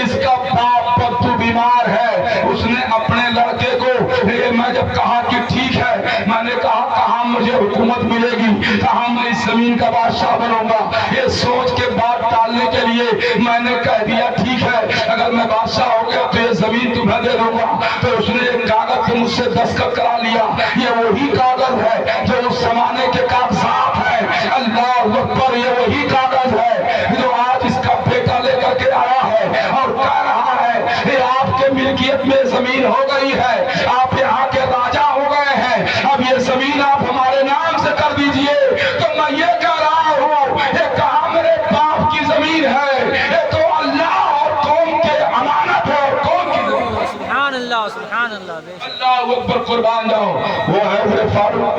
اس کا باپ بدو بیمار ہے، اس نے اپنے لڑکے کو میں جب کہا کہ ٹھیک ہے، میں نے کہا کہاں مجھے حکومت ملے گی، کہاں میں اس زمین کا بادشاہ بنوں گا، یہ سوچ کے بات ٹالنے کے لیے میں نے کہہ دیا ٹھیک ہے، اگر میں بادشاہ ہو گیا تو یہ زمین تمہیں دے دوں گا۔ تو اس نے ایک کاغذ پہ مجھ سے دستخط کرا لیا، یہ وہی کاغذ ہے جو اس زمانے کے کاغذات ہیں، اللہ اکبر، یہ وہی کاغذ ہے جو آج اس کا بیٹا لے کر کے آیا ہے اور کہہ رہا ہے یہ آپ کے ملکیت میں زمین ہو گئی ہے، آپ یہاں کے راجا ہو گئے ہیں، اب یہ زمین آپ ہمارے نام سے کر دیجئے۔ تو میں یہ کہہ رہا ہوں یہ کہاں میرے باپ کی زمین ہے، یہ تو اللہ اور قوم کے امانت ہے اور قوم کی زمین ہے۔ سبحان اللہ، سبحان اللہ، بے شک۔ اللہ اکبر، قربان جاؤ، وہ ہے عمر فاروق۔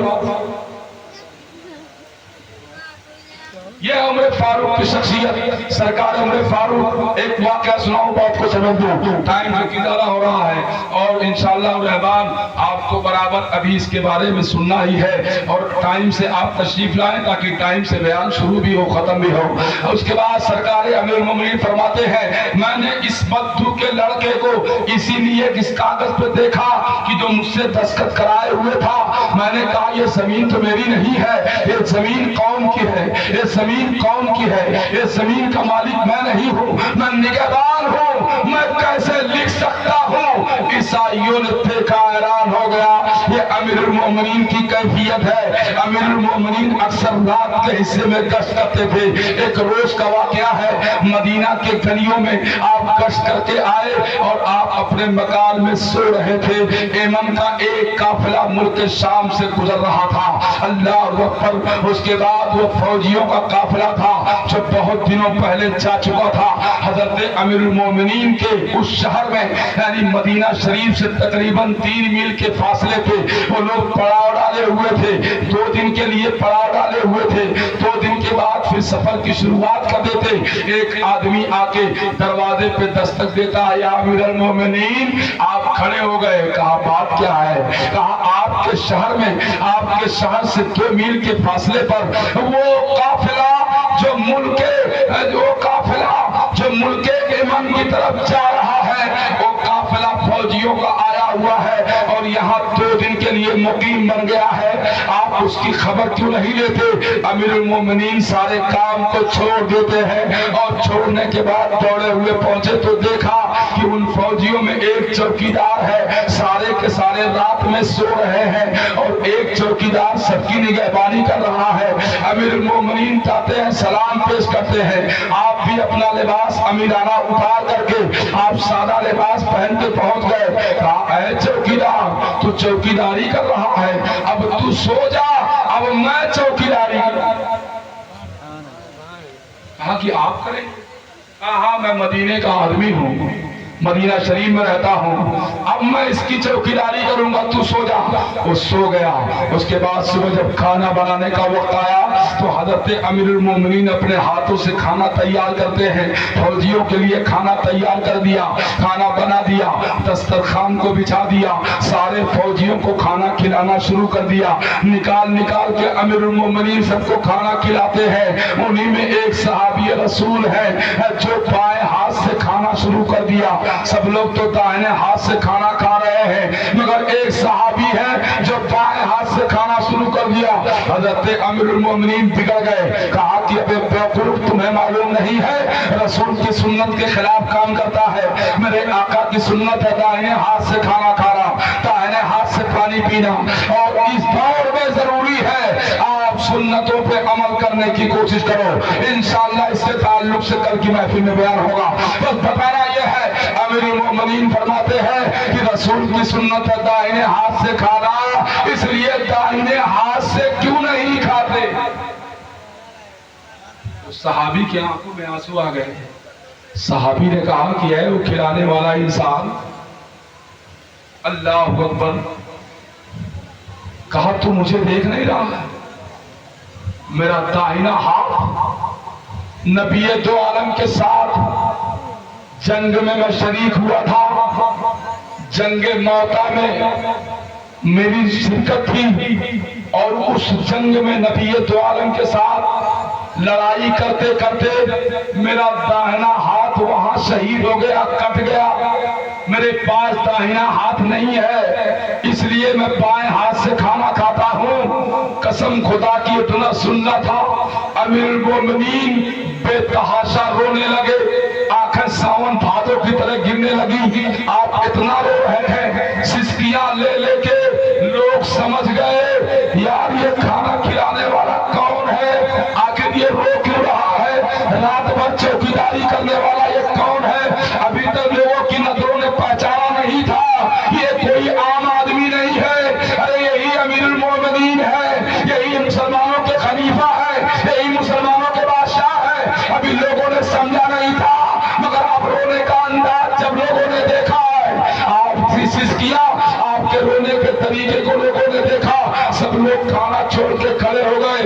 یہ عمر فاروق کی شخصیت. سرکار عمر فاروق ایک واقعہ سناؤں بات کو سمجھ دو. ٹائم جو ادارہ ہو رہا ہے اور انشاءاللہ الرحمن آپ کو برابر ابھی اس کے بارے میں سننا ہی ہے اور ٹائم سے آپ تشریف لائیں تاکہ ٹائم سے بیان شروع بھی ہو ختم بھی ہو. اس کے بعد سرکار امیر المومنین فرماتے ہیں میں نے اس بدو کے لڑکے کو اسی لیے اس کاغذ پہ دیکھا کہ جو مجھ سے دستخط کرائے ہوئے تھا. میں نے کہا یہ زمین تو میری نہیں ہے, یہ زمین قوم کی ہے, یہ زمین قوم کی ہے, یہ زمین کا مالک میں نہیں ہوں, میں نگہبان ہوں, میں کیسے لکھ سکتا ہوں. عیسائیوں نے دیکھا, حیران ہو گیا. یہ امیر المومنین کی کیفیت ہے. امیر المومنین اکثر رات کے حصے میں گشت کرتے تھے. ایک روز کا واقعہ ہے, مدینہ کے گلیوں میں آپ گشت کر کے آئے اور آپ اپنے مکان میں سو رہے تھے. ایمن کا ایک قافلہ ملک شام سے گزر رہا تھا. اللہ اکبر. اس کے بعد وہ فوجیوں کا قافلہ تھا جو بہت دنوں پہلے جا چکا تھا. حضرت امیر المومنین کے اس شہر میں یعنی مدینہ شریف سے تقریباً 3 میل کے فاصلے پہ وہ لوگ پڑاؤ ڈالے ہوئے تھے. 2 دن کے لیے پڑاؤ ڈالے ہوئے تھے. 2 دن کے بعد پھر سفر کی شروعات کر دیتے. ایک آدمی آ کے دروازے پہ دستک دیتا ہے, یا امیر المومنین. آپ کھڑے ہو گئے. کہا بات کیا ہے؟ کہا آپ کے شہر میں, آپ کے شہر سے 2 میل کے فاصلے پر وہ قافلہ جو ملک ایمن کی طرف جا رہا ہے, وہ قافلہ فوجیوں کا آیا ہوا ہے اور یہاں 2 دن کے لیے مقیم بن گیا ہے. آپ اس کی خبر کیوں نہیں لیتے؟ امیر المومنین سارے کام کو چھوڑ دیتے ہیں اور چھوڑنے کے بعد دوڑے ہوئے پہنچے تو دیکھا کہ ان فوجیوں میں ایک چوکیدار ہے. سارے کے سارے رات میں سو رہے ہیں اور ایک چوکیدار سب کی نگہبانی کر رہا ہے. امیر المومنین جاتے ہیں, سلام پیش کرتے ہیں. آپ بھی اپنا لباس امیرانہ اتار کر کے آپ سادہ لباس پہن کے پہنچ گئے. کہا اے چوکیدار, تو چوکیداری کر رہا ہے, اب تو سو جا, اب میں چوکیداری کروں. کہا کہ آپ کریں؟ کہا ہاں, میں مدینے کا آدمی ہوں, مدینہ شریف میں رہتا ہوں, اب میں اس کی چوکیداری کروں گا, تو سو جا. وہ سو گیا. اس کے بعد صبح جب کھانا بنانے کا وقت آیا تو حضرت امیر المومنین اپنے ہاتھوں سے کھانا تیار کرتے ہیں. فوجیوں کے لیے کھانا تیار کر دیا, کھانا بنا دیا, دسترخوان کو بچھا دیا, سارے فوجیوں کو کھانا کھلانا شروع کر دیا. نکال نکال کے امیر المومنین سب کو کھانا کھلاتے ہیں. انہی میں ایک صحابی رسول ہے جو بائیں ہاتھ سے کھانا شروع کر دیا. سب لوگ تو دائیں ہاتھ سے کھانا کھا رہے ہیں, مگر ایک صحابی ہے جو بائیں ہاتھ سے کھانا شروع کر دیا. حضرت امیر المومنین بگڑ گئے. کہا کہ ابے بیوقوف, تمہیں معلوم نہیں ہے رسول کی سنت کے خلاف کام کرتا ہے. میرے آقا کی سنت ہے دائیں ہاتھ سے کھانا کھانا, دائیں ہاتھ سے پانی پینا, اور اس دور میں ضروری ہے آپ سنتوں پہ عمل کرنے کی کوشش کرو. انشاءاللہ اس سے تعلق سے کل کی محفل میں بیان ہوگا. بس بتانا یہ ہے, امیر المومنین فرماتے ہیں کہ رسول کی سنت ہے دائیں ہاتھ سے کھانا, اس لیے دائیں ہاتھ سے کیوں نہیں کھاتے. صحابی کی آنکھوں میں آنسو آ گئے. صحابی نے کہا کہ ہے وہ کھلانے والا انسان. اللہ اکبر. کہا تو مجھے دیکھ نہیں رہا؟ میرا دائنا ہاتھ نبی دو عالم کے ساتھ جنگ میں شریک ہوا تھا. جنگ موتا میں میری شرکت تھی اور اس جنگ میں نبی دو عالم کے ساتھ لڑائی کرتے کرتے میرا داہنا ہاتھ وہاں شہید ہو گیا, کٹ گیا. میرے پاس داہنا ہاتھ نہیں ہے, اس لیے میں بائیں ہاتھ سے کھانا کھاتا ہوں. قسم خدا کی اتنا سننا تھا. امیر المومنین بے تحاشا رونے لگے, آنکھیں ساون بھادوں کی طرح گرنے لگی. آپ اتنا رو رہے ہیں, سسکیاں لے لے کے لوگ سمجھ گئے یار یہ کھانا کھلانے والا کون ہے, آخر یہ رو کیوں رہا ہے, رات بھر چوکیداری کرنے والا یہ کون ہے. ابھی تک لوگوں کی نظروں نے پہچانا نہیں تھا یہ کوئی عام آدمی نہیں ہے. ارے یہی امیر المومنین ہے, یہی مسلمانوں کے خلیفہ ہے, یہی مسلمانوں کے بادشاہ ہے. ابھی لوگوں نے سمجھا نہیں تھا, مگر آپ رونے کا انداز جب لوگوں نے دیکھا ہے, آپ کیا آپ کے رونے کے طریقے کو لوگوں نے دیکھا, سب لوگ کھانا چھوڑ کے کھڑے ہو گئے.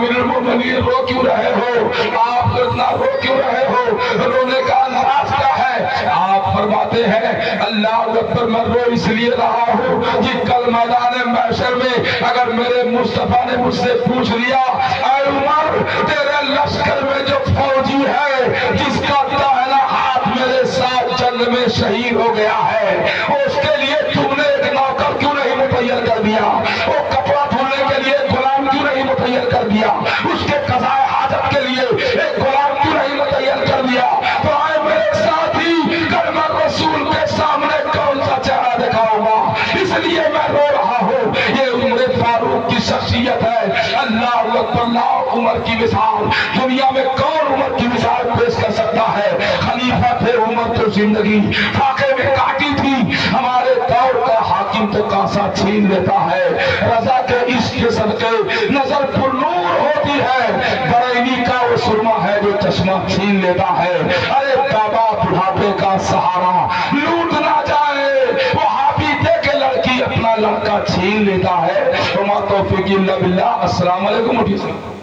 امیر المومنین رو کیوں رہے ہو؟ آپ اتنا رو کیوں رہے ہو؟ رونے کا انداز کیا ہے؟ آپ فرماتے ہیں اللہ اکبر میں رو اس لیے رہا ہوں کہ کل میدان محشر میں اگر میرے مصطفیٰ نے مجھ سے پوچھ لیا اے عمر تیرے لشکر میں جو فوجی ہے جس کا داہنا ہاتھ میرے ساتھ جنگ میں شہید ہو گیا ہے اس کے لیے تم نے ایک نوکر کیوں نہیں متعین کر دیا؟ وہ کپڑا دھونے کے لیے غلام کیوں نہیں متعین کر دیا؟ اس کے قضائے حاجت کے لیے ایک غلام کیوں نہیں متعین کر دیا؟ تو آئے میرے ساتھی کل میں رسول کے سامنے کون سا چہرہ دکھاؤں گا؟ اس لیے میں رو رہا ہوں۔ یہ عمر فاروق کی شخصیت ہے۔ اللہ اکبر، اللہ عمر کی مثال دنیا میں کون عمر کی مثال پیش کر سکتا ہے؟ خلیفہ تھے عمر تو زندگی فاقے میں کاٹی تھی، ہمارے دور کا حاکم تو کاسا چھین لیتا ہے۔ رضا کے عشق کے صدقے نظر پر نور ہوتی ہے، بریلی کا وہ سرما ہے جو چشمہ چھین لیتا ہے۔ ارے بابا بڑھاپے کا سہارا لوٹ نہ جائے، وہ ہاتھی دے کے لڑکی اپنا لڑکا چھین لیتا ہے۔ وما توفیق الا باللہ۔ السلام علیکم۔